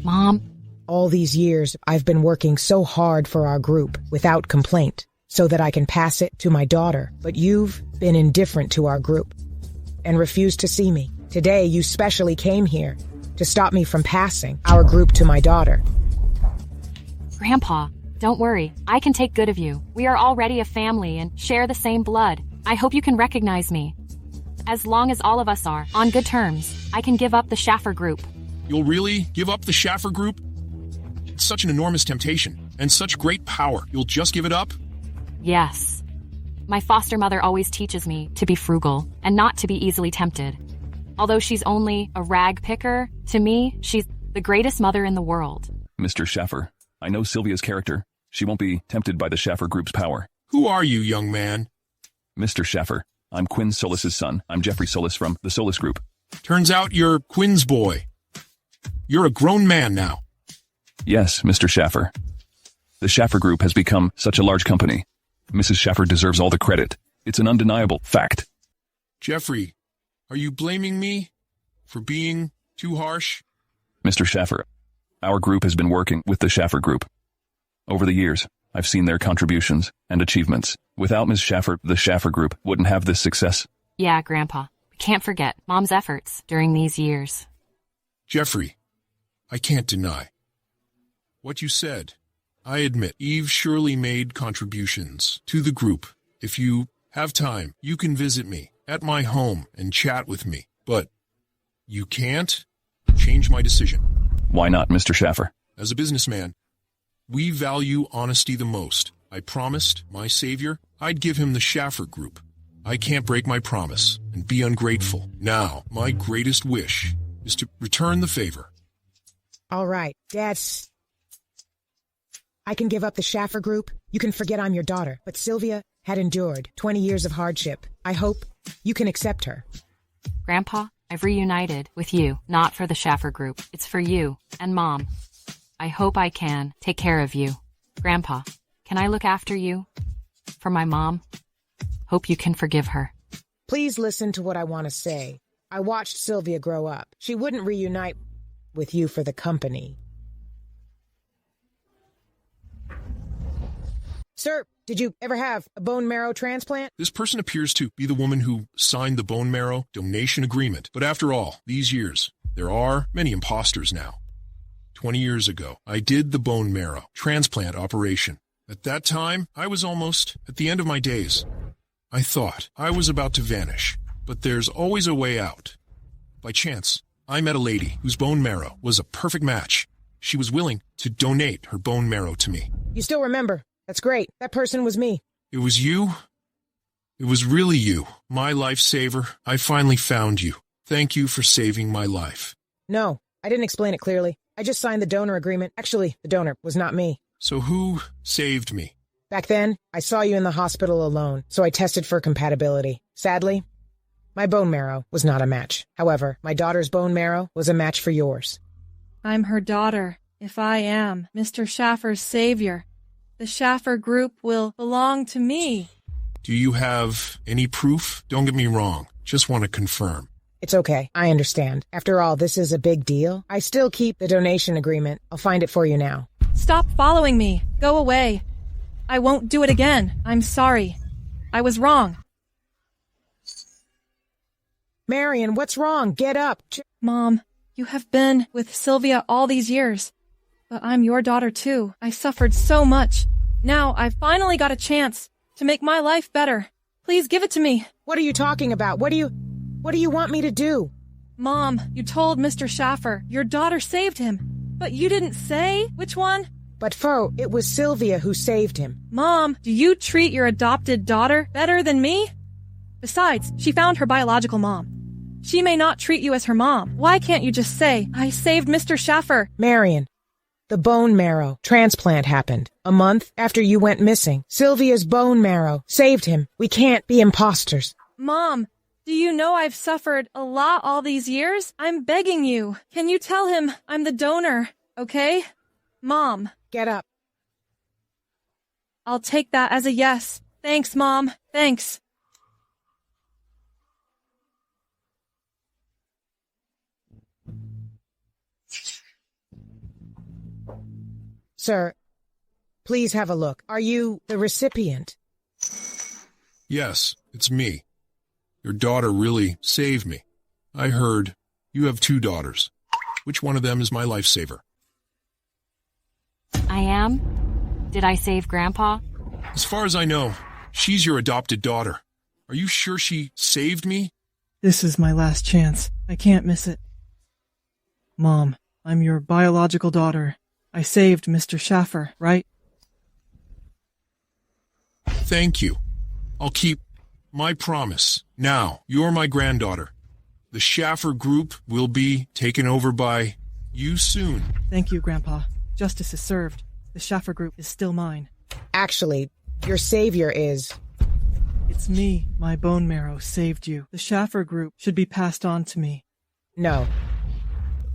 Mom. All these years, I've been working so hard for our group, without complaint, so that I can pass it to my daughter. But you've been indifferent to our group and refused to see me. Today, you specially came here to stop me from passing our group to my daughter. Grandpa, don't worry. I can take good of you. We are already a family and share the same blood. I hope you can recognize me. As long as all of us are on good terms, I can give up the Schaffer group. You'll really give up the Schaffer group? It's such an enormous temptation and such great power. You'll just give it up? Yes. My foster mother always teaches me to be frugal and not to be easily tempted. Although she's only a rag picker, to me, she's the greatest mother in the world. Mr. Schaffer, I know Sylvia's character. She won't be tempted by the Schaffer group's power. Who are you, young man? Mr. Schaffer, I'm Quinn Solis's son. I'm Jeffrey Solis from the Solis Group. Turns out you're Quinn's boy. You're a grown man now. Yes, Mr. Schaffer. The Schaffer Group has become such a large company. Mrs. Schaffer deserves all the credit. It's an undeniable fact. Jeffrey, are you blaming me for being too harsh? Mr. Schaffer, our group has been working with the Schaffer Group. Over the years, I've seen their contributions and achievements. Without Ms. Schaffer, the Schaffer Group wouldn't have this success. Yeah, Grandpa. We can't forget Mom's efforts during these years. Jeffrey, I can't deny what you said. I admit, Eve surely made contributions to the group. If you have time, you can visit me at my home and chat with me. But you can't change my decision. Why not, Mr. Schaffer? As a businessman, we value honesty the most. I promised my savior I'd give him the Schaffer Group. I can't break my promise and be ungrateful. Now, my greatest wish is to return the favor. All right, Dad's... I can give up the Schaffer Group. You can forget I'm your daughter. But Sylvia had endured 20 years of hardship. I hope you can accept her. Grandpa, I've reunited with you, not for the Schaffer Group. It's for you and Mom. I hope I can take care of you. Grandpa, can I look after you? For my mom? Hope you can forgive her. Please listen to what I want to say. I watched Sylvia grow up. She wouldn't reunite with you for the company. Sir, did you ever have a bone marrow transplant? This person appears to be the woman who signed the bone marrow donation agreement. But after all, these years, there are many imposters now. 20 years ago, I did the bone marrow transplant operation. At that time, I was almost at the end of my days. I thought I was about to vanish, but there's always a way out. By chance, I met a lady whose bone marrow was a perfect match. She was willing to donate her bone marrow to me. You still remember? That's great. That person was me. It was you? It was really you, my lifesaver. I finally found you. Thank you for saving my life. No, I didn't explain it clearly. I just signed the donor agreement. Actually, the donor was not me. So who saved me? Back then, I saw you in the hospital alone, so I tested for compatibility. Sadly, my bone marrow was not a match. However, my daughter's bone marrow was a match for yours. I'm her daughter. If I am Mr. Schaffer's savior, the Schaffer Group will belong to me. Do you have any proof? Don't get me wrong. Just want to confirm. It's okay. I understand. After all, this is a big deal. I still keep the donation agreement. I'll find it for you now. Stop following me. Go away. I won't do it again. I'm sorry. I was wrong. Marion, what's wrong? Get up. Mom, you have been with Sylvia all these years. But I'm your daughter too. I suffered so much. Now I've finally got a chance to make my life better. Please give it to me. What are you talking about? What do you want me to do? Mom, you told Mr. Schaffer your daughter saved him. But you didn't say which one? But Fo, it was Sylvia who saved him. Mom, do you treat your adopted daughter better than me? Besides, she found her biological mom. She may not treat you as her mom. Why can't you just say, I saved Mr. Schaffer? Marion, the bone marrow transplant happened a month after you went missing. Sylvia's bone marrow saved him. We can't be imposters. Mom, do you know I've suffered a lot all these years? I'm begging you. Can you tell him I'm the donor, okay? Mom. Get up. I'll take that as a yes. Thanks, Mom. Thanks. Sir, please have a look. Are you the recipient? Yes, it's me. Your daughter really saved me. I heard you have 2 daughters. Which one of them is my lifesaver? I am? Did I save Grandpa? As far as I know, she's your adopted daughter. Are you sure she saved me? This is my last chance. I can't miss it. Mom, I'm your biological daughter. I saved Mr. Schaffer, right? Thank you. I'll keep my promise. Now, you're my granddaughter. The Schaffer group will be taken over by you soon. Thank you, Grandpa. Justice is served. The Schaffer group is still mine. Actually, your savior is... It's me. My bone marrow saved you. The Schaffer group should be passed on to me. No.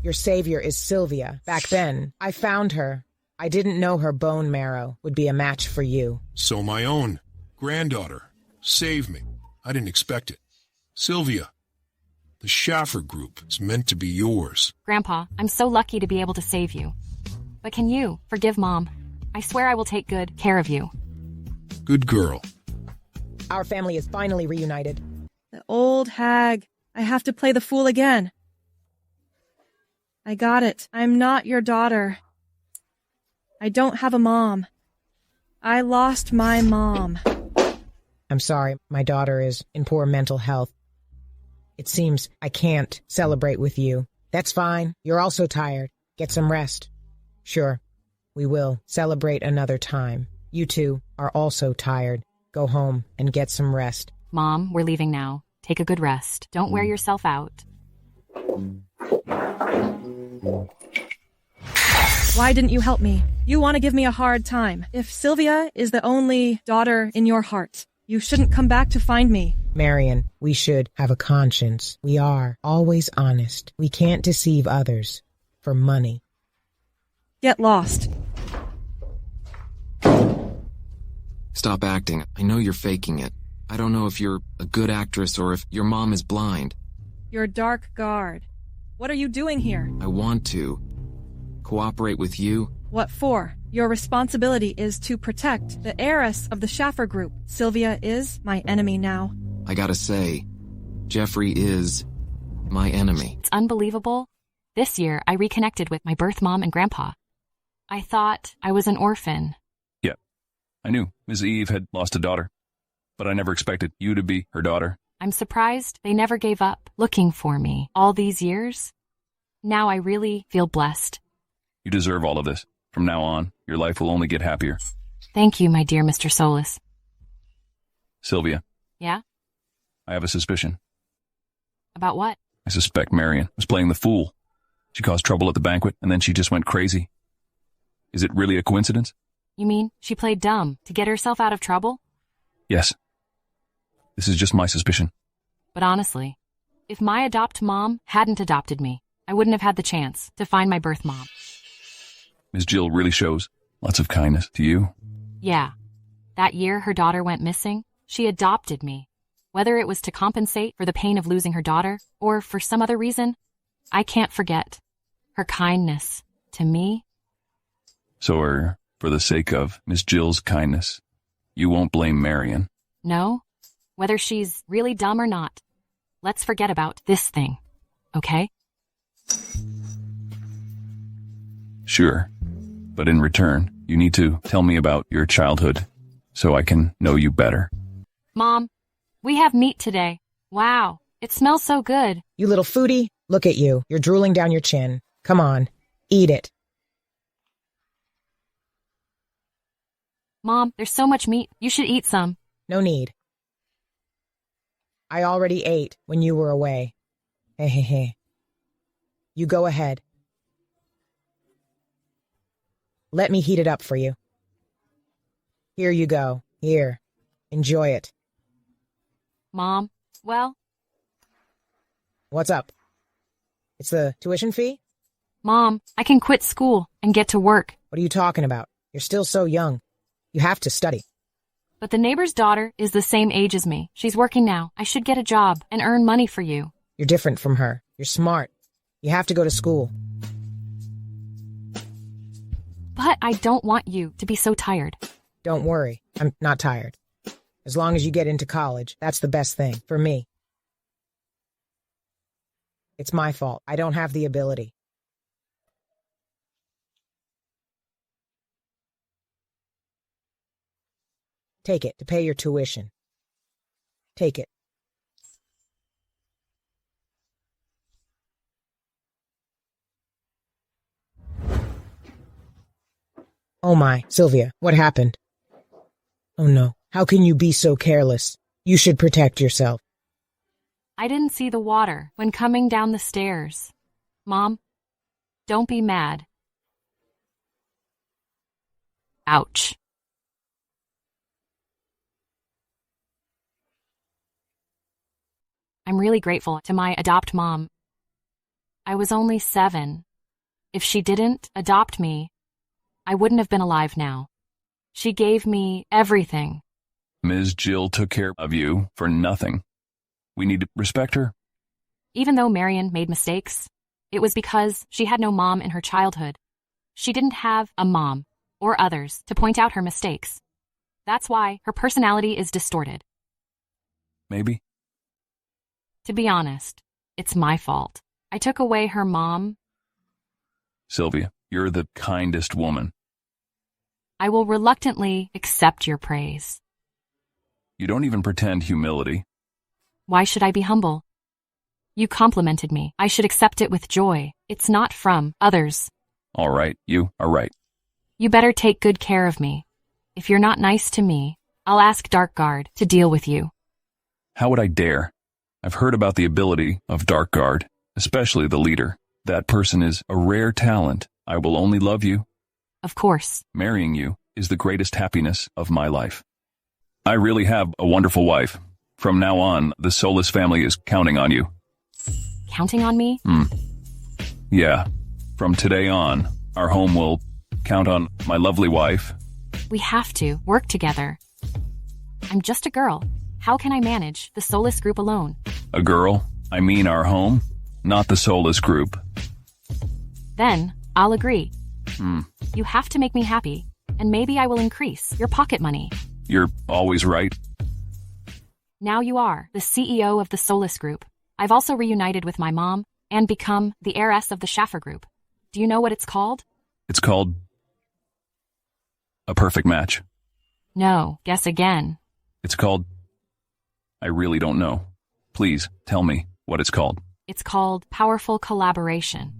Your savior is Sylvia. Back then, I found her. I didn't know her bone marrow would be a match for you. So my own granddaughter saved me. I didn't expect it. Sylvia, the Schaffer group is meant to be yours. Grandpa, I'm so lucky to be able to save you. But can you forgive Mom? I swear I will take good care of you. Good girl. Our family is finally reunited. The old hag. I have to play the fool again. I got it. I'm not your daughter. I don't have a mom. I lost my mom. I'm sorry, my daughter is in poor mental health. It seems I can't celebrate with you. That's fine. You're also tired. Get some rest. Sure, we will celebrate another time. You two are also tired. Go home and get some rest. Mom, we're leaving now. Take a good rest. Don't wear yourself out. Why didn't you help me? You want to give me a hard time. If Sylvia is the only daughter in your heart, you shouldn't come back to find me. Marion, we should have a conscience. We are always honest. We can't deceive others for money. Get lost. Stop acting. I know you're faking it. I don't know if you're a good actress or if your mom is blind. Your dark guard. What are you doing here? I want to cooperate with you. What for? Your responsibility is to protect the heiress of the Schaffer group. Sylvia is my enemy now. I gotta say, Jeffrey is my enemy. It's unbelievable. This year, I reconnected with my birth mom and grandpa. I thought I was an orphan. Yeah, I knew Ms. Eve had lost a daughter, but I never expected you to be her daughter. I'm surprised they never gave up looking for me all these years. Now I really feel blessed. You deserve all of this. From now on, your life will only get happier. Thank you, my dear Mr. Solus. Sylvia. Yeah? I have a suspicion. About what? I suspect Marion was playing the fool. She caused trouble at the banquet, and then she just went crazy. Is it really a coincidence? You mean she played dumb to get herself out of trouble? Yes. This is just my suspicion. But honestly, if my adopt mom hadn't adopted me, I wouldn't have had the chance to find my birth mom. Ms. Jill really shows lots of kindness to you. Yeah. That year her daughter went missing, she adopted me. Whether it was to compensate for the pain of losing her daughter or for some other reason, I can't forget her kindness to me. So, for the sake of Miss Jill's kindness, you won't blame Marion? No. Whether she's really dumb or not, let's forget about this thing, okay? Sure. But in return, you need to tell me about your childhood so I can know you better. Mom, we have meat today. Wow, it smells so good. You little foodie, look at you. You're drooling down your chin. Come on, eat it. Mom, there's so much meat. You should eat some. No need. I already ate when you were away. Hey. You go ahead. Let me heat it up for you. Here you go. Here. Enjoy it. Mom, well... What's up? It's the tuition fee? Mom, I can quit school and get to work. What are you talking about? You're still so young. You have to study. But the neighbor's daughter is the same age as me. She's working now. I should get a job and earn money for you. You're different from her. You're smart. You have to go to school. But I don't want you to be so tired. Don't worry, I'm not tired. As long as you get into college, that's the best thing for me. It's my fault. I don't have the ability. Take it to pay your tuition. Take it. Oh my, Sylvia, what happened? Oh no, how can you be so careless? You should protect yourself. I didn't see the water when coming down the stairs. Mom, don't be mad. Ouch. I'm really grateful to my adopt mom. I was only 7. If she didn't adopt me, I wouldn't have been alive now. She gave me everything. Ms. Jill took care of you for nothing. We need to respect her. Even though Marion made mistakes, it was because she had no mom in her childhood. She didn't have a mom or others to point out her mistakes. That's why her personality is distorted. Maybe. To be honest, it's my fault. I took away her mom. Sylvia, you're the kindest woman. I will reluctantly accept your praise. You don't even pretend humility. Why should I be humble? You complimented me. I should accept it with joy. It's not from others. All right, you are right. You better take good care of me. If you're not nice to me, I'll ask Darkguard to deal with you. How would I dare? I've heard about the ability of Darkguard, especially the leader. That person is a rare talent. I will only love you. Of course. Marrying you is the greatest happiness of my life. I really have a wonderful wife. From now on, the Soulless family is counting on you. Counting on me? Yeah. From today on, our home will count on my lovely wife. We have to work together. I'm just a girl. How can I manage the Soulless group alone? A girl? I mean our home, not the Soulless group. Then, I'll agree. You have to make me happy, and maybe I will increase your pocket money. You're always right. Now you are the CEO of the Soulless group. I've also reunited with my mom and become the heiress of the Schaffer group. Do you know what it's called? It's called a perfect match. No, guess again. It's called... I really don't know. Please, tell me what it's called. It's called powerful collaboration.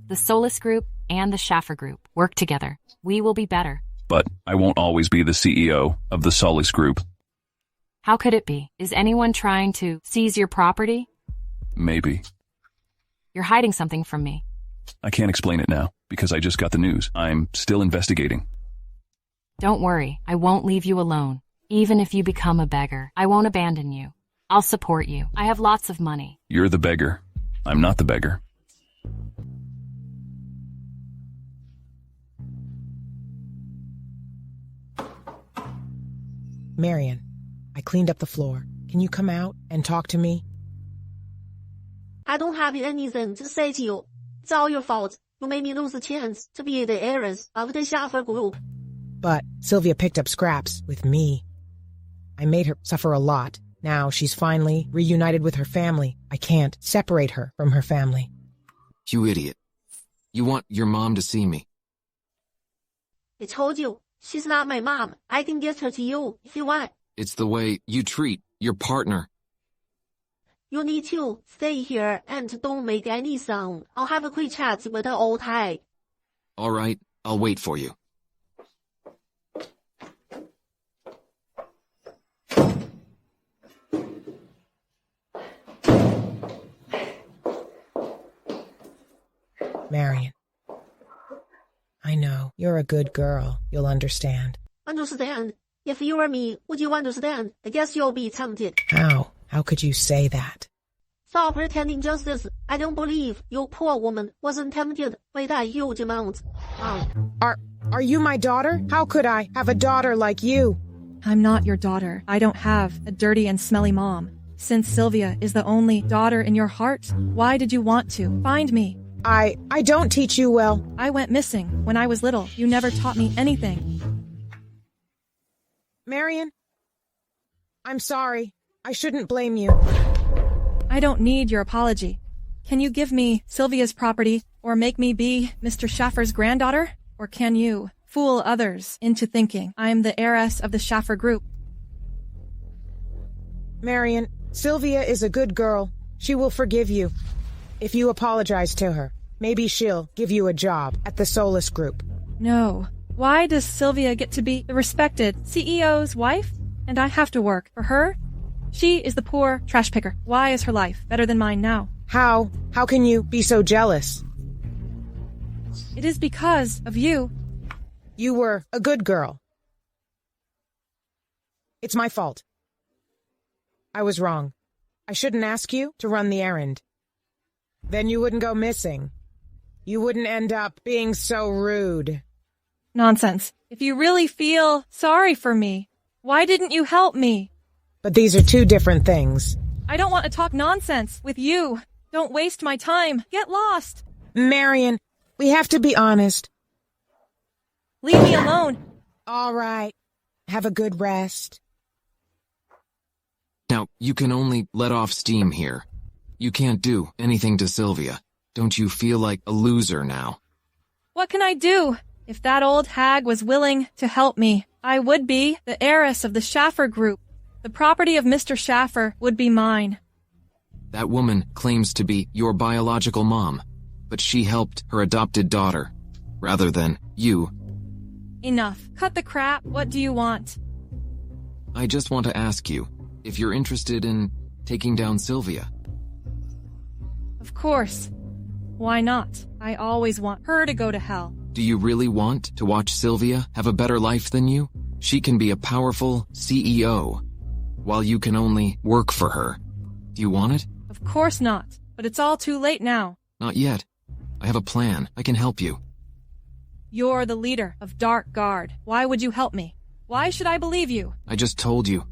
The Soulless group and the Schaffer group work together. We will be better. But I won't always be the CEO of the Soulless group. How could it be? Is anyone trying to seize your property? Maybe. You're hiding something from me. I can't explain it now, because I just got the news. I'm still investigating. Don't worry, I won't leave you alone. Even if you become a beggar, I won't abandon you. I'll support you. I have lots of money. You're the beggar. I'm not the beggar. Marion, I cleaned up the floor. Can you come out and talk to me? I don't have anything to say to you. It's all your fault. You made me lose the chance to be the heiress of the Schaffer group. But Sylvia picked up scraps with me. I made her suffer a lot. Now she's finally reunited with her family. I can't separate her from her family. You idiot. You want your mom to see me. I told you, she's not my mom. I can get her to you if you want. It's the way you treat your partner. You need to stay here and don't make any sound. I'll have a quick chat with the old hag. All right, I'll wait for you. Marion. I know, you're a good girl. You'll understand. Understand? If you were me, would you understand? I guess you'll be tempted. How? How could you say that? Stop pretending justice. I don't believe you poor woman wasn't tempted by that huge amount. Are you my daughter? How could I have a daughter like you? I'm not your daughter. I don't have a dirty and smelly mom. Since Sylvia is the only daughter in your heart, why did you want to find me? I don't teach you well. I went missing when I was little. You never taught me anything. Marion, I'm sorry. I shouldn't blame you. I don't need your apology. Can you give me Sylvia's property or make me be Mr. Schaffer's granddaughter? Or can you fool others into thinking I'm the heiress of the Schaffer group? Marion, Sylvia is a good girl. She will forgive you. If you apologize to her, maybe she'll give you a job at the Solus Group. No. Why does Sylvia get to be the respected CEO's wife? And I have to work for her? She is the poor trash picker. Why is her life better than mine now? How can you be so jealous? It is because of you. You were a good girl. It's my fault. I was wrong. I shouldn't ask you to run the errand. Then you wouldn't go missing. You wouldn't end up being so rude. Nonsense. If you really feel sorry for me, why didn't you help me? But these are two different things. I don't want to talk nonsense with you. Don't waste my time. Get lost. Marion, we have to be honest. Leave me alone. All right. Have a good rest. Now, you can only let off steam here. You can't do anything to Sylvia. Don't you feel like a loser now? What can I do? If that old hag was willing to help me, I would be the heiress of the Schaffer group. The property of Mr. Schaffer would be mine. That woman claims to be your biological mom, but she helped her adopted daughter, rather than you. Enough. Cut the crap. What do you want? I just want to ask you if you're interested in taking down Sylvia. Of course. Why not? I always want her to go to hell. Do you really want to watch Sylvia have a better life than you? She can be a powerful CEO, while you can only work for her. Do you want it? Of course not. But it's all too late now. Not yet. I have a plan. I can help you. You're the leader of Dark Guard. Why would you help me? Why should I believe you? I just told you.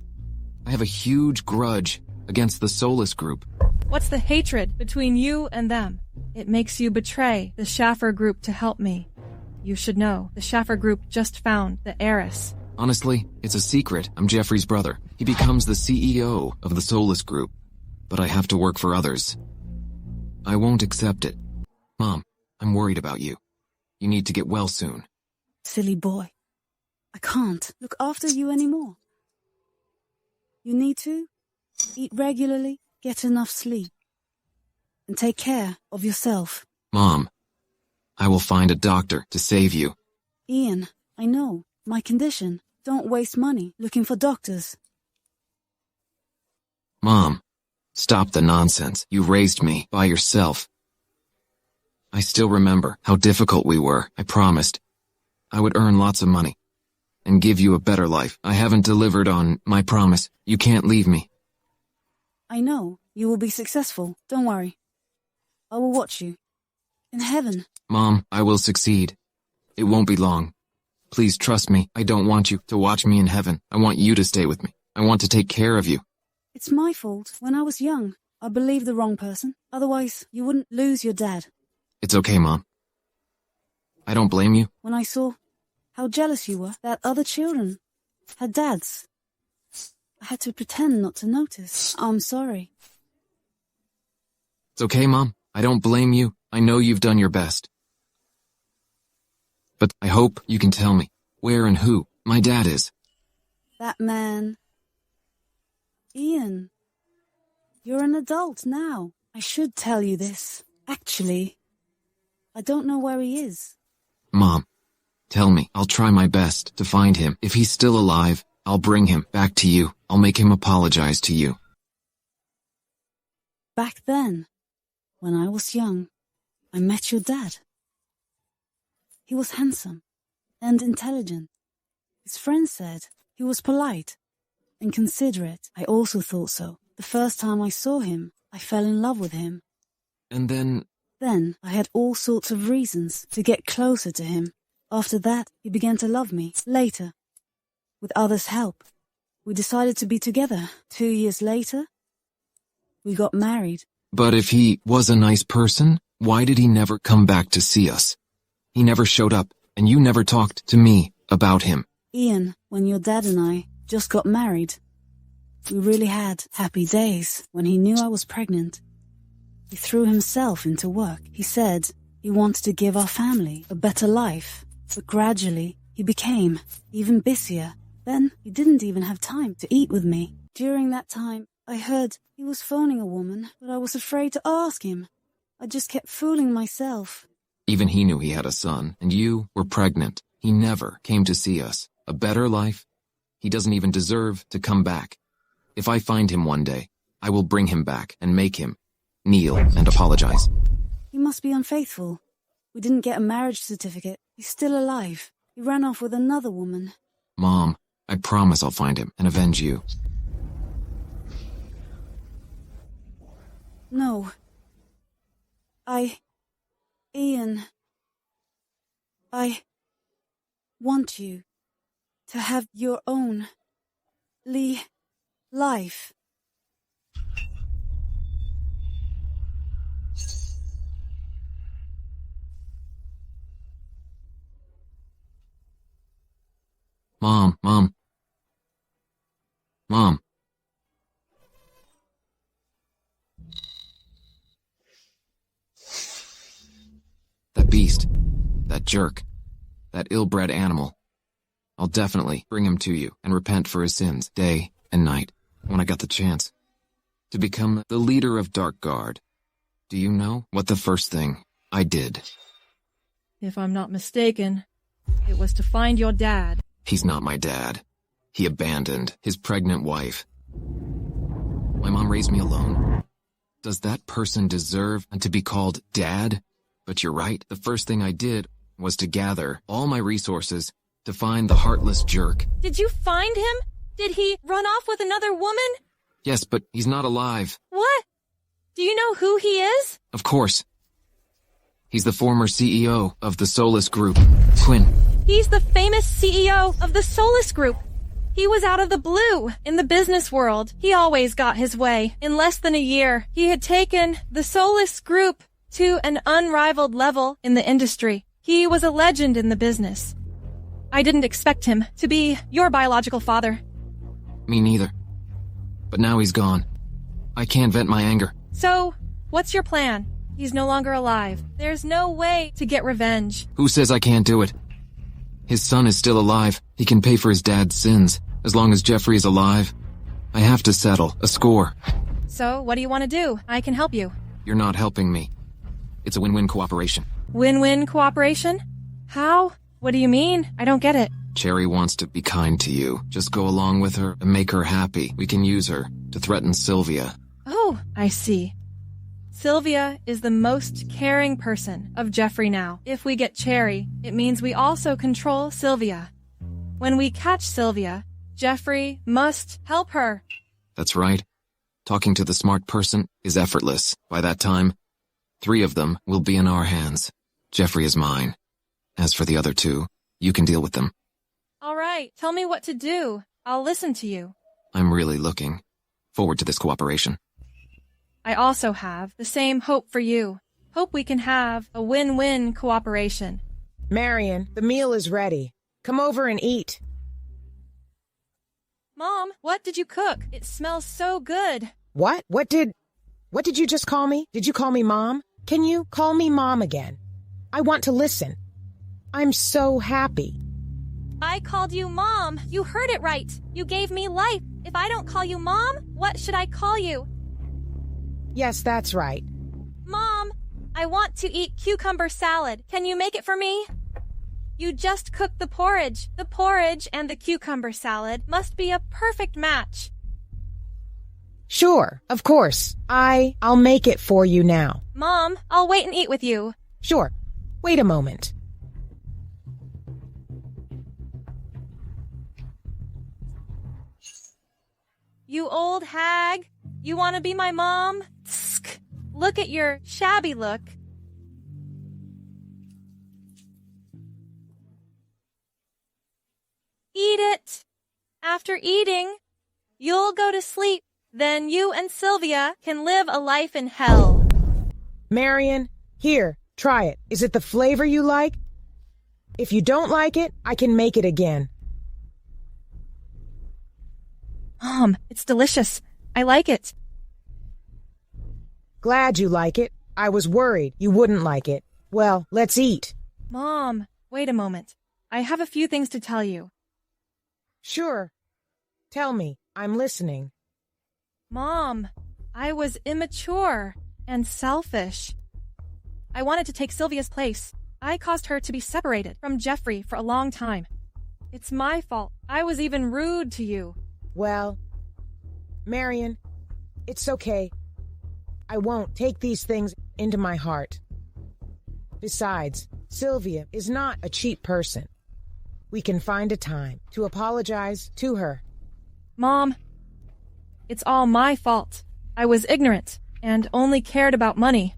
I have a huge grudge against the Solus Group. What's the hatred between you and them? It makes you betray the Schaffer group to help me. You should know, the Schaffer group just found the heiress. Honestly, it's a secret. I'm Jeffrey's brother. He becomes the CEO of the Solus Group. But I have to work for others. I won't accept it. Mom, I'm worried about you. You need to get well soon. Silly boy. I can't look after you anymore. You need to eat regularly, get enough sleep, and take care of yourself. Mom, I will find a doctor to save you. Ian, I know my condition. Don't waste money looking for doctors. Mom, stop the nonsense. You raised me by yourself. I still remember how difficult we were. I promised I would earn lots of money and give you a better life. I haven't delivered on my promise. You can't leave me. I know you will be successful. Don't worry. I will watch you. In heaven. Mom, I will succeed. It won't be long. Please trust me. I don't want you to watch me in heaven. I want you to stay with me. I want to take care of you. It's my fault. When I was young, I believed the wrong person. Otherwise, you wouldn't lose your dad. It's okay, Mom. I don't blame you. When I saw how jealous you were that other children had dads, I had to pretend not to notice. I'm sorry. It's okay, Mom. I don't blame you. I know you've done your best. But I hope you can tell me where and who my dad is. That man. Ian. You're an adult now. I should tell you this. Actually, I don't know where he is. Mom, tell me. I'll try my best to find him. If he's still alive, I'll bring him back to you. I'll make him apologize to you. Back then, when I was young, I met your dad. He was handsome and intelligent. His friends said he was polite and considerate. I also thought so. The first time I saw him, I fell in love with him. And then... Then I had all sorts of reasons to get closer to him. After that, he began to love me. Later, with others' help, we decided to be together. 2 years later, we got married. But if he was a nice person, Why did he never come back to see us? He never showed up, and you never talked to me about him. Ian, when your dad and I just got married, we really had happy days when he knew I was pregnant. He threw himself into work. He said he wanted to give our family a better life, but gradually he became even busier. Then he didn't even have time to eat with me. During that time, I heard he was phoning a woman, but I was afraid to ask him. I just kept fooling myself. Even he knew he had a son, and you were pregnant. He never came to see us. A better life? He doesn't even deserve to come back. If I find him one day, I will bring him back and make him kneel and apologize. He must be unfaithful. We didn't get a marriage certificate. He's still alive. He ran off with another woman. Mom, I promise I'll find him and avenge you. No. Ian, I want you to have your own life. Mom. That beast, that jerk, that ill-bred animal. I'll definitely bring him to you and repent for his sins day and night when I got the chance to become the leader of Dark Guard. Do you know what the first thing I did? If I'm not mistaken, it was to find your dad. He's not my dad. He abandoned his pregnant wife. My mom raised me alone. Does that person deserve to be called dad? But you're right. The first thing I did was to gather all my resources to find the heartless jerk. Did you find him? Did he run off with another woman? Yes, but he's not alive. What? Do you know who he is? Of course. He's the former CEO of the Solus Group, Quinn. He's the famous CEO of the Solus Group. He was out of the blue in the business world. He always got his way. In less than a year, he had taken the Solus Group to an unrivaled level in the industry. He was a legend in the business. I didn't expect him to be your biological father. Me neither. But now he's gone. I can't vent my anger. So, what's your plan? He's no longer alive. There's no way to get revenge. Who says I can't do it? His son is still alive. He can pay for his dad's sins. As long as Jeffrey is alive, I have to settle a score. So, what do you want to do? I can help you. You're not helping me. It's a win-win cooperation. Win-win cooperation? How? What do you mean? I don't get it. Cherry wants to be kind to you. Just go along with her and make her happy. We can use her to threaten Sylvia. Oh, I see. Sylvia is the most caring person of Jeffrey now. If we get Cherry, it means we also control Sylvia. When we catch Sylvia, Jeffrey must help her. That's right. Talking to the smart person is effortless. By that time, 3 of them will be in our hands. Jeffrey is mine. As for the other 2, you can deal with them. All right, tell me what to do. I'll listen to you. I'm really looking forward to this cooperation. I also have the same hope for you. Hope we can have a win-win cooperation. Marion, the meal is ready. Come over and eat. Mom, what did you cook? It smells so good. What? What did you just call me? Did you call me Mom? Can you call me Mom again? I want to listen. I'm so happy. I called you Mom. You heard it right. You gave me life. If I don't call you Mom, what should I call you? Yes, that's right. Mom, I want to eat cucumber salad. Can you make it for me? You just cooked the porridge. The porridge and the cucumber salad must be a perfect match. Sure, of course. I'll make it for you now. Mom, I'll wait and eat with you. Sure. Wait a moment. You old hag. You want to be my mom? Tsk. Look at your shabby look. Eat it. After eating, you'll go to sleep. Then you and Sylvia can live a life in hell. Marion, Here, try it. Is it the flavor you like? If you don't like it, I can make it again. Mom, it's delicious. I like it. Glad you like it. I was worried you wouldn't like it. Well, let's eat. Mom, wait a moment. I have a few things to tell you. Sure. Tell me. I'm listening. Mom, I was immature and selfish. I wanted to take Sylvia's place. I caused her to be separated from Jeffrey for a long time. It's my fault. I was even rude to you. Well, Marion, it's okay. I won't take these things into my heart. Besides, Sylvia is not a cheap person. We can find a time to apologize to her. Mom, it's all my fault. I was ignorant and only cared about money.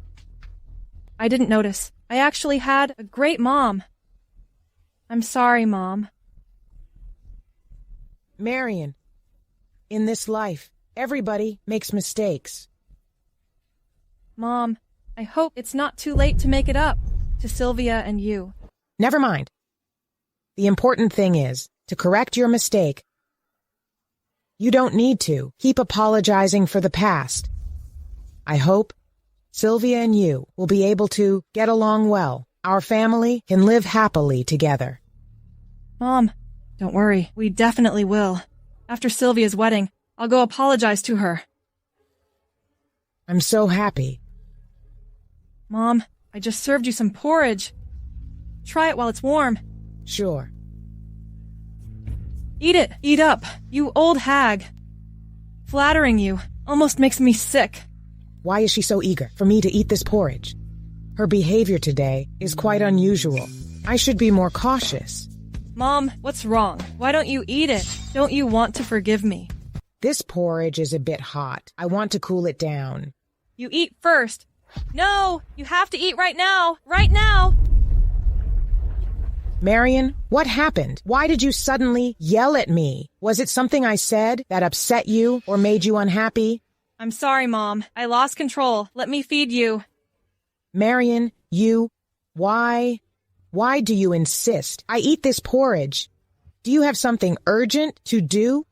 I didn't notice. I actually had a great mom. I'm sorry, Mom. Marion, in this life, everybody makes mistakes. Mom, I hope it's not too late to make it up to Sylvia and you. Never mind. The important thing is to correct your mistake. You don't need to keep apologizing for the past. I hope Sylvia and you will be able to get along well. Our family can live happily together. Mom, don't worry. We definitely will. After Sylvia's wedding, I'll go apologize to her. I'm so happy. Mom, I just served you some porridge. Try it while it's warm. Sure. Eat it. Eat up, you old hag. Flattering you almost makes me sick. Why is she so eager for me to eat this porridge? Her behavior today is quite unusual. I should be more cautious. Mom, what's wrong? Why don't you eat it? Don't you want to forgive me? This porridge is a bit hot. I want to cool it down. You eat first. No, you have to eat right now. Right now. Marion, what happened? Why did you suddenly yell at me? Was it something I said that upset you or made you unhappy? I'm sorry, Mom. I lost control. Let me feed you. Marion, why do you insist I eat this porridge? Do you have something urgent to do?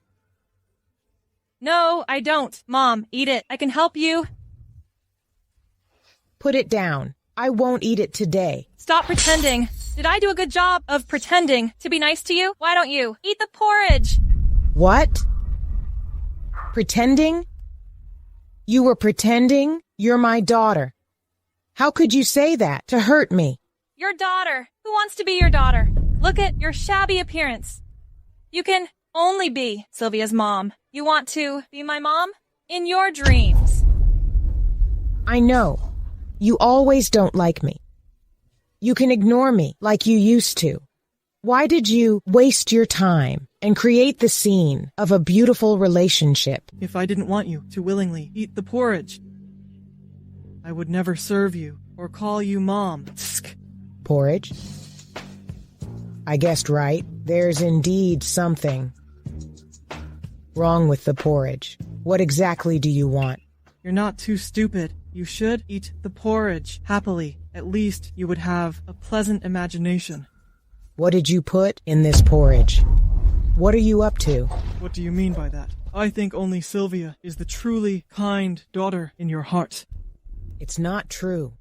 No, I don't. Mom, eat it. I can help you. Put it down. I won't eat it today. Stop pretending. Did I do a good job of pretending to be nice to you? Why don't you eat the porridge? What? Pretending? You were pretending you're my daughter. How could you say that to hurt me? Your daughter. Who wants to be your daughter? Look at your shabby appearance. You can only be Sylvia's mom. You want to be my mom? In your dreams. I know. You always don't like me. You can ignore me like you used to. Why did you waste your time and create the scene of a beautiful relationship? If I didn't want you to willingly eat the porridge, I would never serve you or call you Mom. Porridge? I guessed right. There's indeed something wrong with the porridge. What exactly do you want? You're not too stupid. You should eat the porridge happily. At least you would have a pleasant imagination. What did you put in this porridge? What are you up to? What do you mean by that? I think only Sylvia is the truly kind daughter in your heart. It's not true.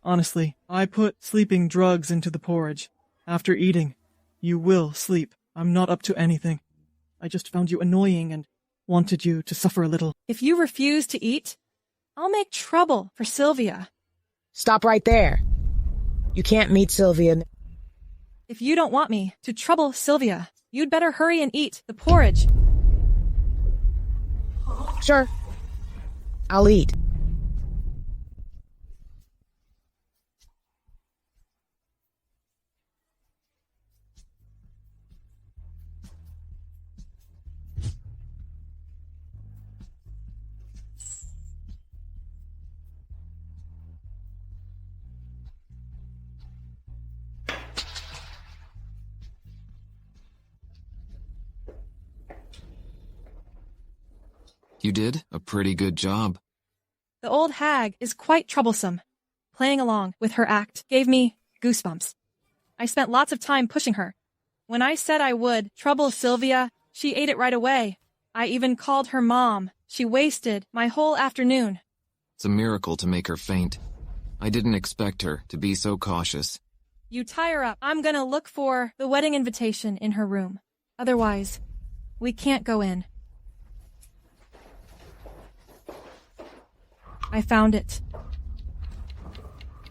Honestly, I put sleeping drugs into the porridge. After eating, you will sleep. I'm not up to anything. I just found you annoying and wanted you to suffer a little. If you refuse to eat, I'll make trouble for Sylvia. Stop right there. You can't meet Sylvia. If you don't want me to trouble Sylvia, you'd better hurry and eat the porridge. Sure. I'll eat. You did a pretty good job. The old hag is quite troublesome. playing along with her act gave me goosebumps. I spent lots of time pushing her. When I said I would trouble Sylvia, she ate it right away. I even called her mom. She wasted my whole afternoon. It's a miracle to make her faint. I didn't expect her to be so cautious. You tie her up. I'm gonna look for the wedding invitation in her room. Otherwise, we can't go in. I found it.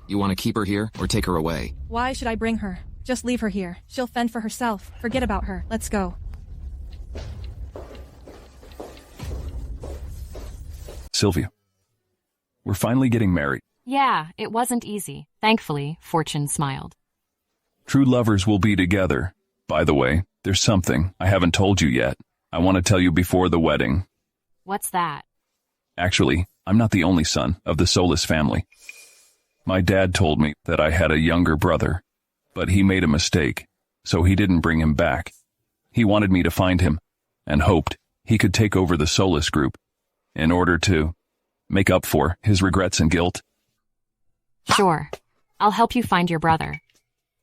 You want to keep her here or take her away? Why should I bring her? Just leave her here. She'll fend for herself. Forget about her. Let's go. Sylvia, we're finally getting married. Yeah, it wasn't easy. Thankfully, Fortune smiled. True lovers will be together. By the way, there's something I haven't told you yet. I want to tell you before the wedding. What's that? Actually, I'm not the only son of the Solis family. My dad told me that I had a younger brother, but he made a mistake, so he didn't bring him back. He wanted me to find him and hoped he could take over the Solis group in order to make up for his regrets and guilt. Sure. I'll help you find your brother.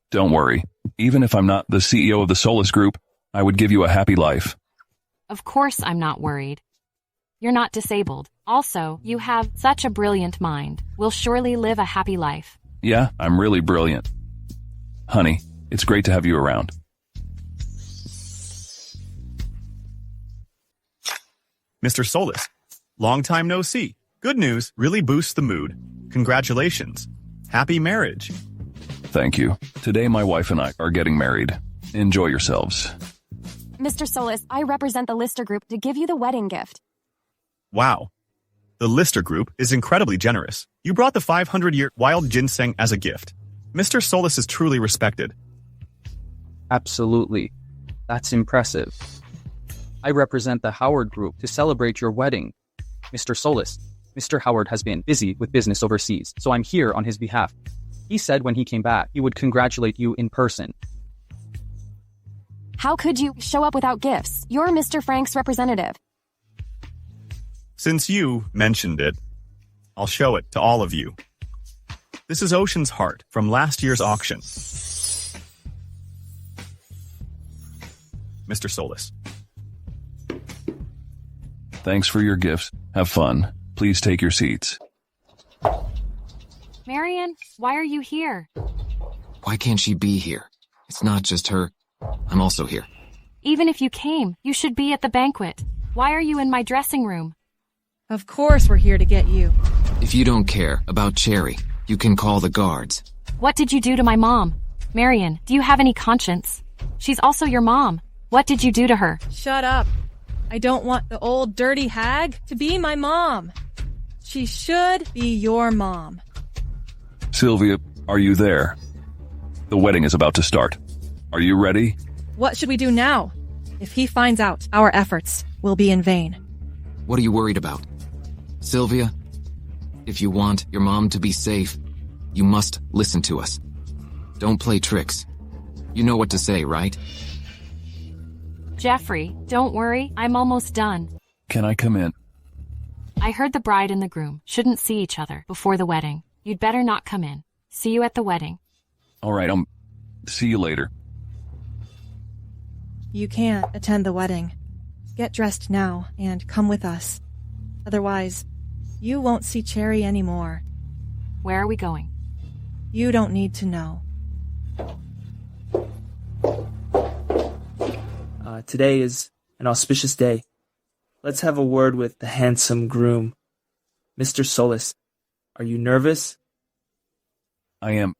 Don't worry. Even if I'm not the CEO of the Solis group, I would give you a happy life. Of course I'm not worried. You're not disabled. Also, you have such a brilliant mind. We'll surely live a happy life. Yeah, I'm really brilliant. Honey, it's great to have you around. Mr. Solis, long time no see. Good news really boosts the mood. Congratulations. Happy marriage. Thank you. Today my wife and I are getting married. Enjoy yourselves. Mr. Solis, I represent the Lister Group to give you the wedding gift. Wow. The Lister Group is incredibly generous. You brought the 500-year wild ginseng as a gift. Mr. Solis is truly respected. Absolutely. That's impressive. I represent the Howard Group to celebrate your wedding. Mr. Solis, Mr. Howard has been busy with business overseas, so I'm here on his behalf. He said when he came back, he would congratulate you in person. How could you show up without gifts? You're Mr. Frank's representative. Since you mentioned it, I'll show it to all of you. This is Ocean's Heart from last year's auction. Mr. Solis. Thanks for your gifts. Have fun. Please take your seats. Marion, why are you here? Why can't she be here? It's not just her. I'm also here. Even if you came, you should be at the banquet. Why are you in my dressing room? Of course we're here to get you. If you don't care about Cherry, you can call the guards. What did you do to my mom? Marion, do you have any conscience? She's also your mom. What did you do to her? Shut up. I don't want the old dirty hag to be my mom. She should be your mom. Sylvia, are you there? The wedding is about to start. Are you ready? What should we do now? If he finds out, our efforts will be in vain. What are you worried about? Sylvia, if you want your mom to be safe, you must listen to us. Don't play tricks. You know what to say, right? Jeffrey, don't worry, I'm almost done. Can I come in? I heard the bride and the groom shouldn't see each other before the wedding. You'd better not come in. See you at the wedding. All right, see you later. You can't attend the wedding. Get dressed now and come with us. Otherwise, you won't see Cherry anymore. Where are we going? You don't need to know. Today is an auspicious day. Let's have a word with the handsome groom. Mr. Solis, are you nervous? I am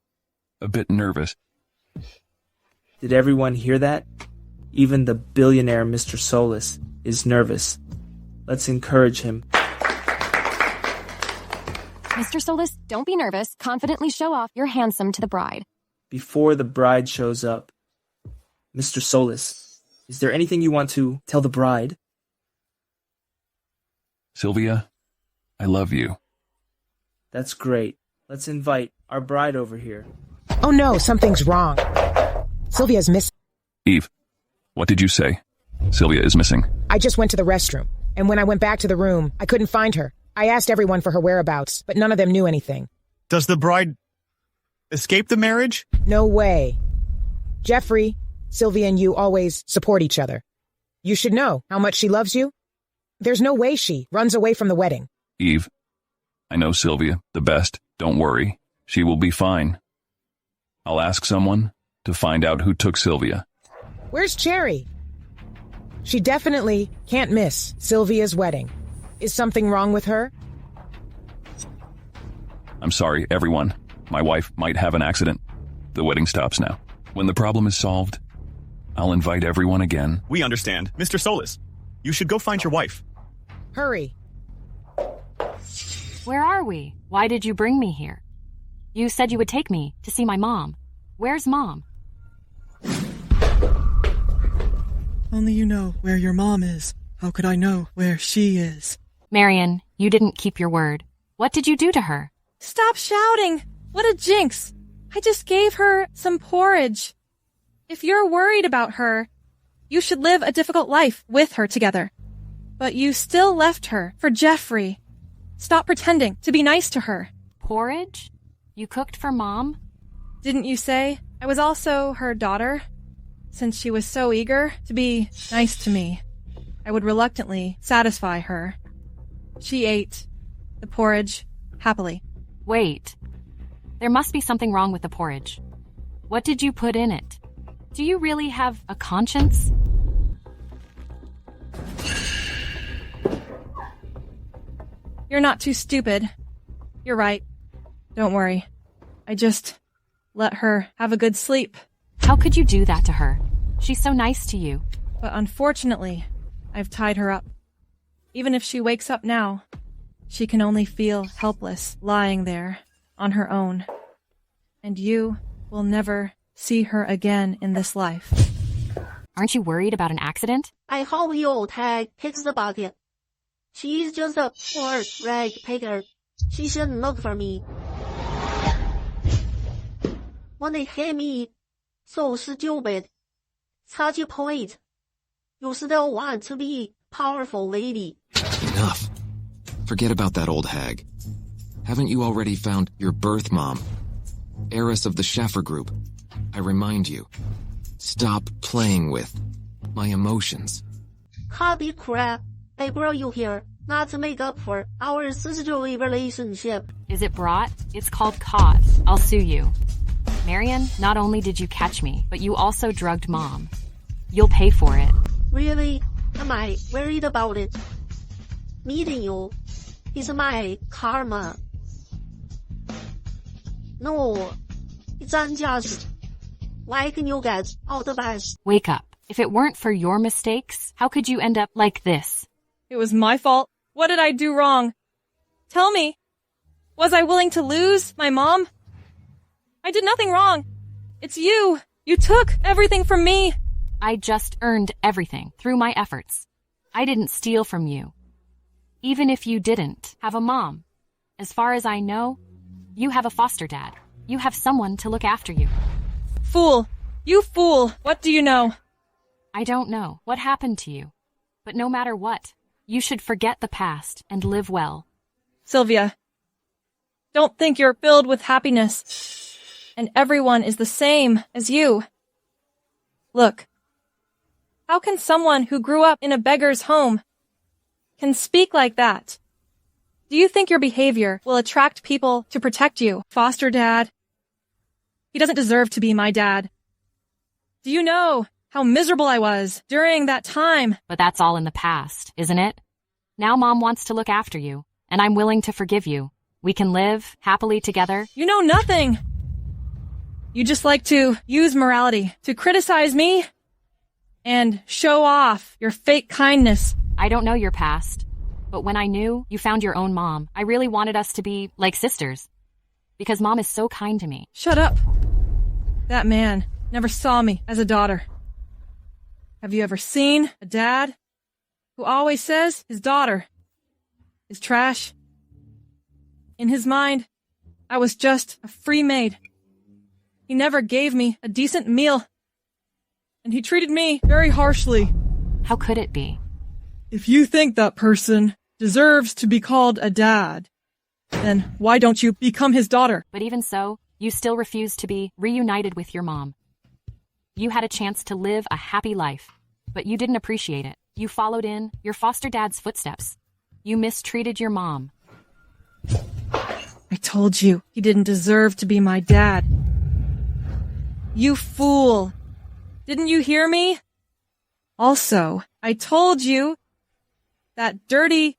a bit nervous. Did everyone hear that? Even the billionaire Mr. Solis is nervous. Let's encourage him. Mr. Solis, don't be nervous. Confidently show off you're handsome to the bride. Before the bride shows up, Mr. Solis, is there anything you want to tell the bride? Sylvia, I love you. That's great. Let's invite our bride over here. Oh no, something's wrong. Sylvia's missing. Eve, what did you say? Sylvia is missing. I just went to the restroom, and when I went back to the room, I couldn't find her. I asked everyone for her whereabouts, but none of them knew anything. Does the bride escape the marriage? No way. Jeffrey, Sylvia and you always support each other. You should know how much she loves you. There's no way she runs away from the wedding. Eve, I know Sylvia the best. Don't worry. She will be fine. I'll ask someone to find out who took Sylvia. Where's Cherry? She definitely can't miss Sylvia's wedding. Is something wrong with her? I'm sorry, everyone. My wife might have an accident. The wedding stops now. When the problem is solved, I'll invite everyone again. We understand. Mr. Solis, you should go find your wife. Hurry. Where are we? Why did you bring me here? You said you would take me to see my mom. Where's Mom? Only you know where your mom is. How could I know where she is? Marion, you didn't keep your word. What did you do to her? Stop shouting! What a jinx! I just gave her some porridge. If you're worried about her, you should live a difficult life with her together. But you still left her for Jeffrey. Stop pretending to be nice to her. Porridge? You cooked for Mom? Didn't you say I was also her daughter? Since she was so eager to be nice to me, I would reluctantly satisfy her. She ate the porridge happily. Wait. There must be something wrong with the porridge. What did you put in it? Do you really have a conscience? You're not too stupid. You're right. Don't worry. I just let her have a good sleep. How could you do that to her? She's so nice to you. But unfortunately, I've tied her up. Even if she wakes up now, she can only feel helpless lying there on her own. And you will never see her again in this life. Aren't you worried about an accident? I hope your tag hits the bucket. She's just a poor rag picker. She shouldn't look for me. When they hit me, so stupid. Such a point. You still want to be powerful lady. Enough. Forget about that old hag. Haven't you already found your birth mom? Heiress of the Schaffer Group. I remind you, stop playing with my emotions. Copy crap. I brought you here, not to make up for our sisterly relationship. Is it brought? It's called caught. I'll sue you. Marion, not only did you catch me, but you also drugged Mom. You'll pay for it. Really? Am I worried about it? Meeting you is my karma. No, it's unjust. Why can you get all the best? Wake up. If it weren't for your mistakes, how could you end up like this? It was my fault. What did I do wrong? Tell me. Was I willing to lose my mom? I did nothing wrong. It's you. You took everything from me. I just earned everything through my efforts. I didn't steal from you. Even if you didn't have a mom, as far as I know, you have a foster dad. You have someone to look after you. Fool. You fool. What do you know? I don't know what happened to you. But no matter what, you should forget the past and live well. Sylvia, don't think you're filled with happiness. And everyone is the same as you. Look. How can someone who grew up in a beggar's home can speak like that? Do you think your behavior will attract people to protect you? Foster dad. He doesn't deserve to be my dad. Do you know how miserable I was during that time? But that's all in the past, isn't it? Now Mom wants to look after you, and I'm willing to forgive you. We can live happily together. You know nothing. You just like to use morality to criticize me and show off your fake kindness. I don't know your past, but when I knew you found your own mom, I really wanted us to be like sisters. Because Mom is so kind to me. Shut up. That man never saw me as a daughter. Have you ever seen a dad who always says his daughter is trash? In his mind, I was just a free maid. He never gave me a decent meal. And he treated me very harshly. How could it be? If you think that person deserves to be called a dad, Then why don't you become his daughter? But even so, you still refuse to be reunited with your mom. You had a chance to live a happy life, but you didn't appreciate it. You followed in your foster dad's footsteps. You mistreated your mom. I told you he didn't deserve to be my dad. You fool! Didn't you hear me? Also, I told you that dirty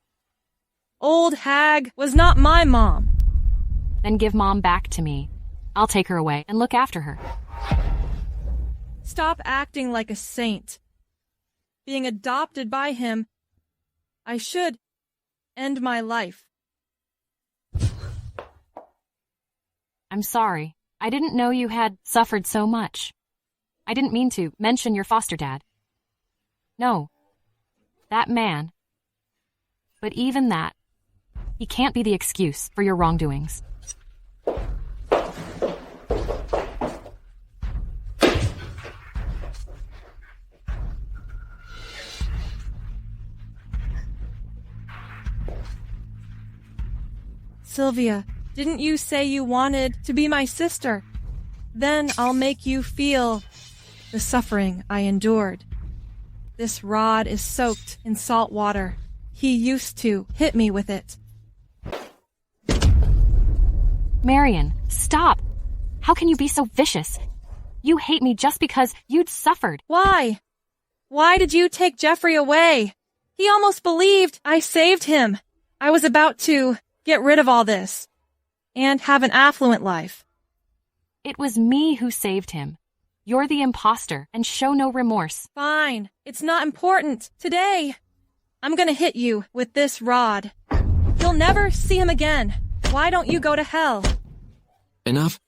old hag was not my mom. Then give mom back to me. I'll take her away and look after her. Stop acting like a saint. Being adopted by him, I should end my life. I'm sorry. I didn't know you had suffered so much. I didn't mean to mention your foster dad. No, that man. But even that, he can't be the excuse for your wrongdoings. Sylvia, didn't you say you wanted to be my sister? Then I'll make you feel the suffering I endured. This rod is soaked in salt water. He used to hit me with it. Marion, stop! How can you be so vicious? You hate me just because you'd suffered. Why? Why did you take Jeffrey away? He almost believed I saved him. I was about to get rid of all this and have an affluent life. It was me who saved him. You're the imposter and show no remorse. Fine. It's not important. Today, I'm gonna hit you with this rod. You'll never see him again. Why don't you go to hell? Enough?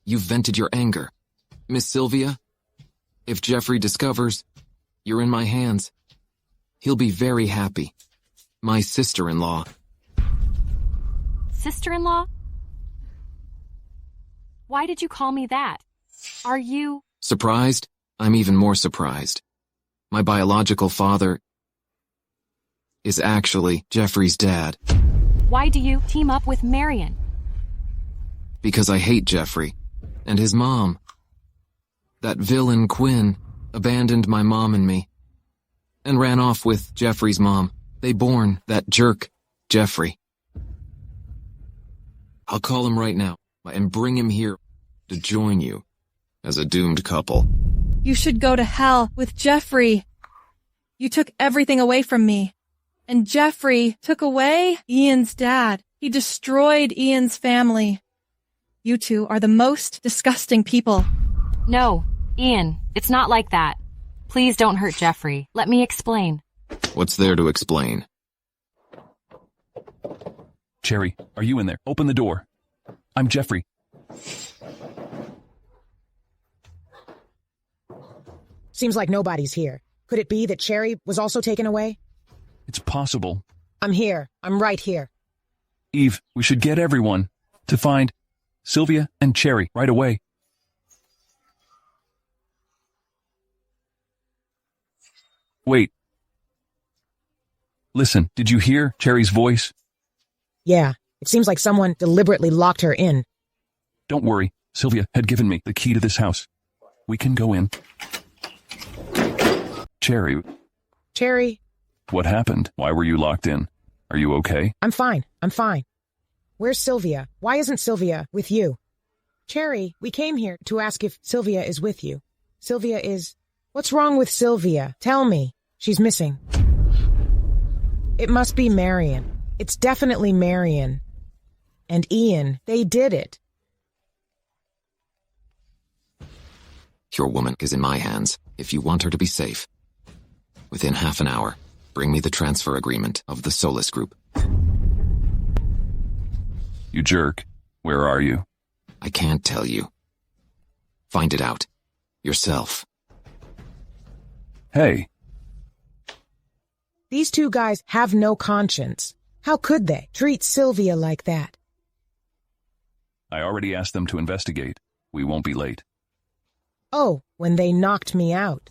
You've vented your anger. Miss Sylvia, if Jeffrey discovers, you're in my hands. He'll be very happy. My sister-in-law. Sister-in-law? Why did you call me that? Are you... Surprised? I'm even more surprised. My biological father is actually Jeffrey's dad. Why do you team up with Marion? Because I hate Jeffrey and his mom. That villain Quinn abandoned my mom and me and ran off with Jeffrey's mom. They born that jerk, Jeffrey. I'll call him right now and bring him here to join you as a doomed couple. You should go to hell with Jeffrey. You took everything away from me. And Jeffrey took away Ian's dad. He destroyed Ian's family. You two are the most disgusting people. No, Ian, it's not like that. Please don't hurt Jeffrey. Let me explain. What's there to explain? Cherry, are you in there? Open the door. I'm Jeffrey. Seems like nobody's here. Could it be that Cherry was also taken away? It's possible. I'm here. I'm right here. Eve, we should get everyone to find Sylvia and Cherry right away. Wait. Listen, did you hear Cherry's voice? Yeah, it seems like someone deliberately locked her in. Don't worry. Sylvia had given me the key to this house. We can go in. Cherry. Cherry. What happened? Why were you locked in? Are you okay? I'm fine. I'm fine. Where's Sylvia? Why isn't Sylvia with you? Cherry, we came here to ask if Sylvia is with you. Sylvia is... What's wrong with Sylvia? Tell me. She's missing. It must be Marion. It's definitely Marion. And Ian, they did it. Your woman is in my hands, if you want her to be safe. Within half an hour, bring me the transfer agreement of the Solis Group. You jerk. Where are you? I can't tell you. Find it out. Yourself. Hey. These two guys have no conscience. How could they treat Sylvia like that? I already asked them to investigate. We won't be late. Oh, when they knocked me out.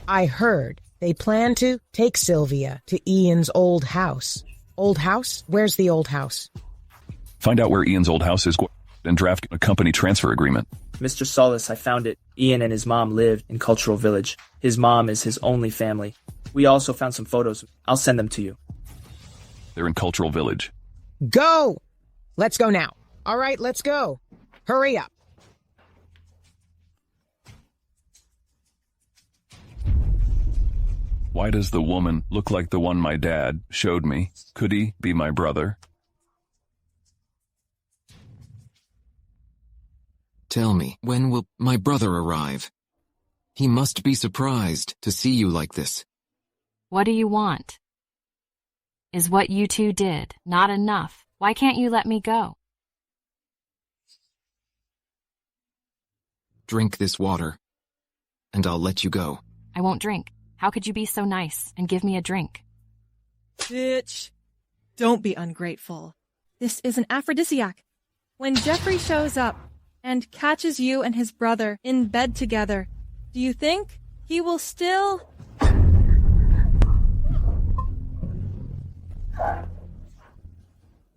I heard they plan to take Sylvia to Ian's old house. Old house? Where's the old house? Find out where Ian's old house is and draft a company transfer agreement. Mr. Solis, I found it. Ian and his mom lived in Cultural Village. His mom is his only family. We also found some photos. I'll send them to you. They're in Cultural Village. Go! Let's go now. All right, let's go. Hurry up. Why does the woman look like the one my dad showed me? Could he be my brother? Tell me, when will my brother arrive? He must be surprised to see you like this. What do you want? Is what you two did not enough? Why can't you let me go? Drink this water, and I'll let you go. I won't drink. How could you be so nice and give me a drink? Bitch. Don't be ungrateful. This is an aphrodisiac. When Jeffrey shows up and catches you and his brother in bed together, do you think he will still...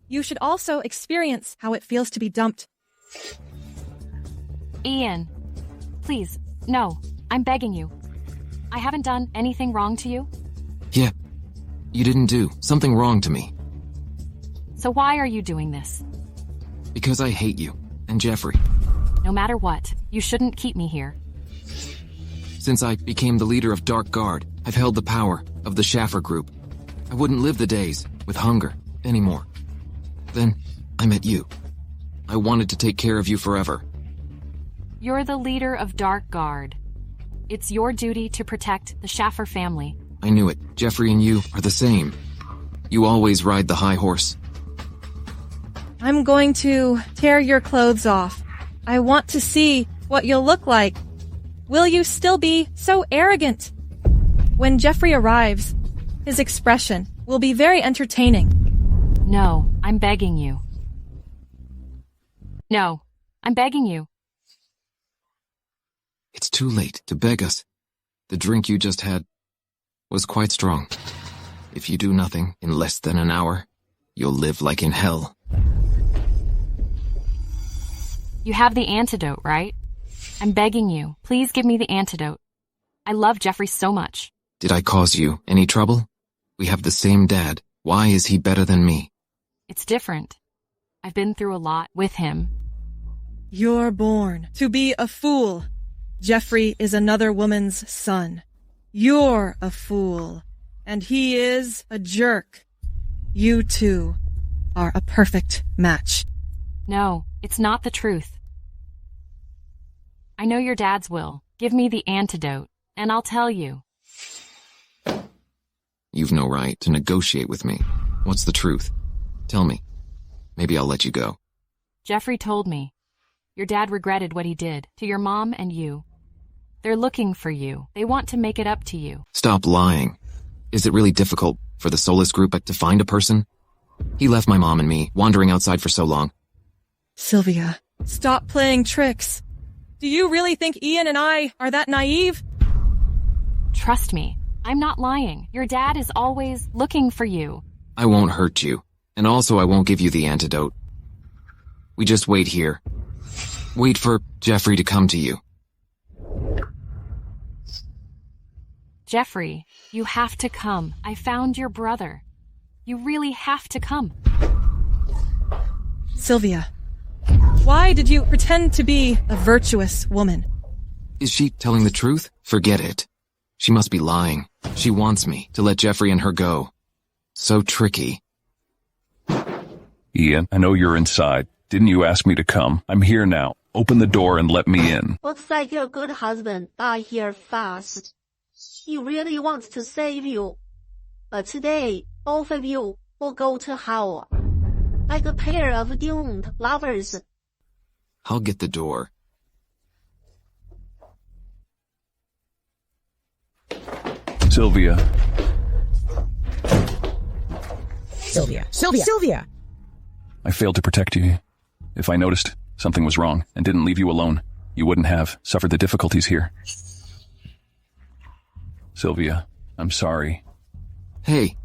You should also experience how it feels to be dumped. Ian, please, no, I'm begging you. I haven't done anything wrong to you. Yeah, you didn't do something wrong to me. So why are you doing this? Because I hate you and Jeffrey. No matter what, you shouldn't keep me here. Since I became the leader of Dark Guard, I've held the power of the Schaffer Group. I wouldn't live the days with hunger anymore. Then I met you. I wanted to take care of you forever. You're the leader of Dark Guard. It's your duty to protect the Schaffer family. I knew it. Jeffrey and you are the same. You always ride the high horse. I'm going to tear your clothes off. I want to see what you'll look like. Will you still be so arrogant? When Jeffrey arrives, his expression will be very entertaining. No, I'm begging you. No, I'm begging you. It's too late to beg us. The drink you just had was quite strong. If you do nothing in less than an hour, you'll live like in hell. You have the antidote, right? I'm begging you. Please give me the antidote. I love Jeffrey so much. Did I cause you any trouble? We have the same dad. Why is he better than me? It's different. I've been through a lot with him. You're born to be a fool. Jeffrey is another woman's son. You're a fool. And he is a jerk. You two are a perfect match. No, it's not the truth. I know your dad's will. Give me the antidote, and I'll tell you. You've no right to negotiate with me. What's the truth? Tell me. Maybe I'll let you go. Jeffrey told me. Your dad regretted what he did to your mom and you. They're looking for you. They want to make it up to you. Stop lying. Is it really difficult for the Solis Group to find a person? He left my mom and me wandering outside for so long. Sylvia, stop playing tricks. Do you really think Ian and I are that naive? Trust me, I'm not lying. Your dad is always looking for you. I won't hurt you, and also I won't give you the antidote. We just wait here. Wait for Jeffrey to come to you. Jeffrey, you have to come. I found your brother. You really have to come. Sylvia, why did you pretend to be a virtuous woman? Is she telling the truth? Forget it. She must be lying. She wants me to let Jeffrey and her go. So tricky. Ian, I know you're inside. Didn't you ask me to come? I'm here now. Open the door and let me in. Looks like your good husband died here fast. He really wants to save you. But today, both of you will go to hell. Like a pair of doomed lovers. I'll get the door. Sylvia. Sylvia! I failed to protect you. If I noticed something was wrong and didn't leave you alone, you wouldn't have suffered the difficulties here. Sylvia, I'm sorry. Hey,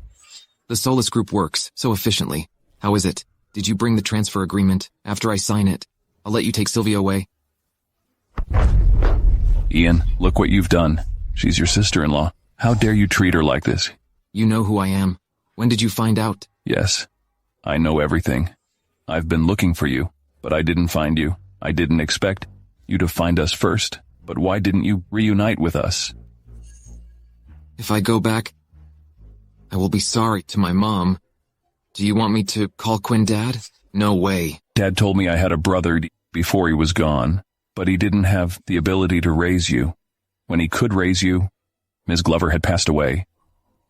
the Solis Group works so efficiently. How is it? Did you bring the transfer agreement? After I sign it, I'll let you take Sylvia away. Ian, look what you've done. She's your sister-in-law. How dare you treat her like this? You know who I am. When did you find out? Yes, I know everything. I've been looking for you, but I didn't find you. I didn't expect you to find us first. But why didn't you reunite with us? If I go back, I will be sorry to my mom. Do you want me to call Quinn Dad? No way. Dad told me I had a brother before he was gone, but he didn't have the ability to raise you. When he could raise you, Ms. Glover had passed away,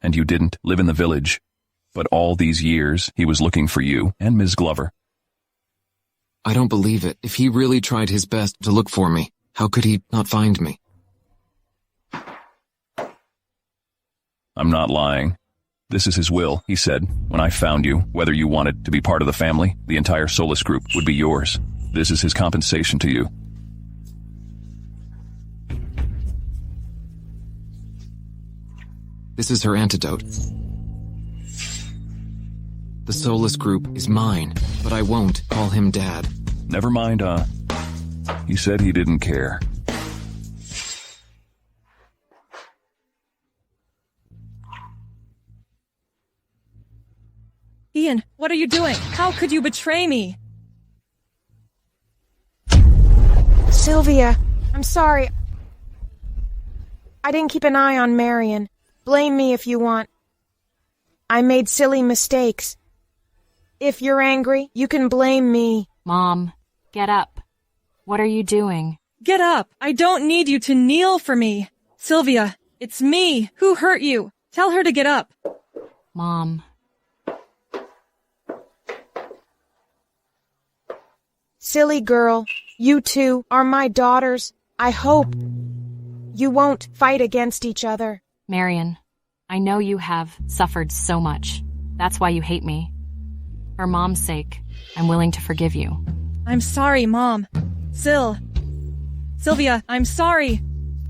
and you didn't live in the village. But all these years, he was looking for you and Ms. Glover. I don't believe it. If he really tried his best to look for me, how could he not find me? I'm not lying. This is his will, he said. When I found you, whether you wanted to be part of the family, the entire Solus group would be yours. This is his compensation to you. This is her antidote. The Solus group is mine, but I won't call him Dad. Never mind, he said he didn't care. Ian, what are you doing? How could you betray me? Sylvia, I'm sorry. I didn't keep an eye on Marion. Blame me if you want. I made silly mistakes. If you're angry, you can blame me. Mom, get up. What are you doing? Get up! I don't need you to kneel for me. Sylvia, it's me. Who hurt you? Tell her to get up. Mom. Silly girl, you two are my daughters. I hope you won't fight against each other. Marion, I know you have suffered so much. That's why you hate me. For Mom's sake, I'm willing to forgive you. I'm sorry, Mom. Sylvia, I'm sorry.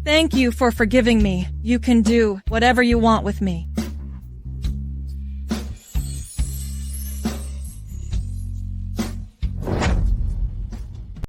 Thank you for forgiving me. You can do whatever you want with me.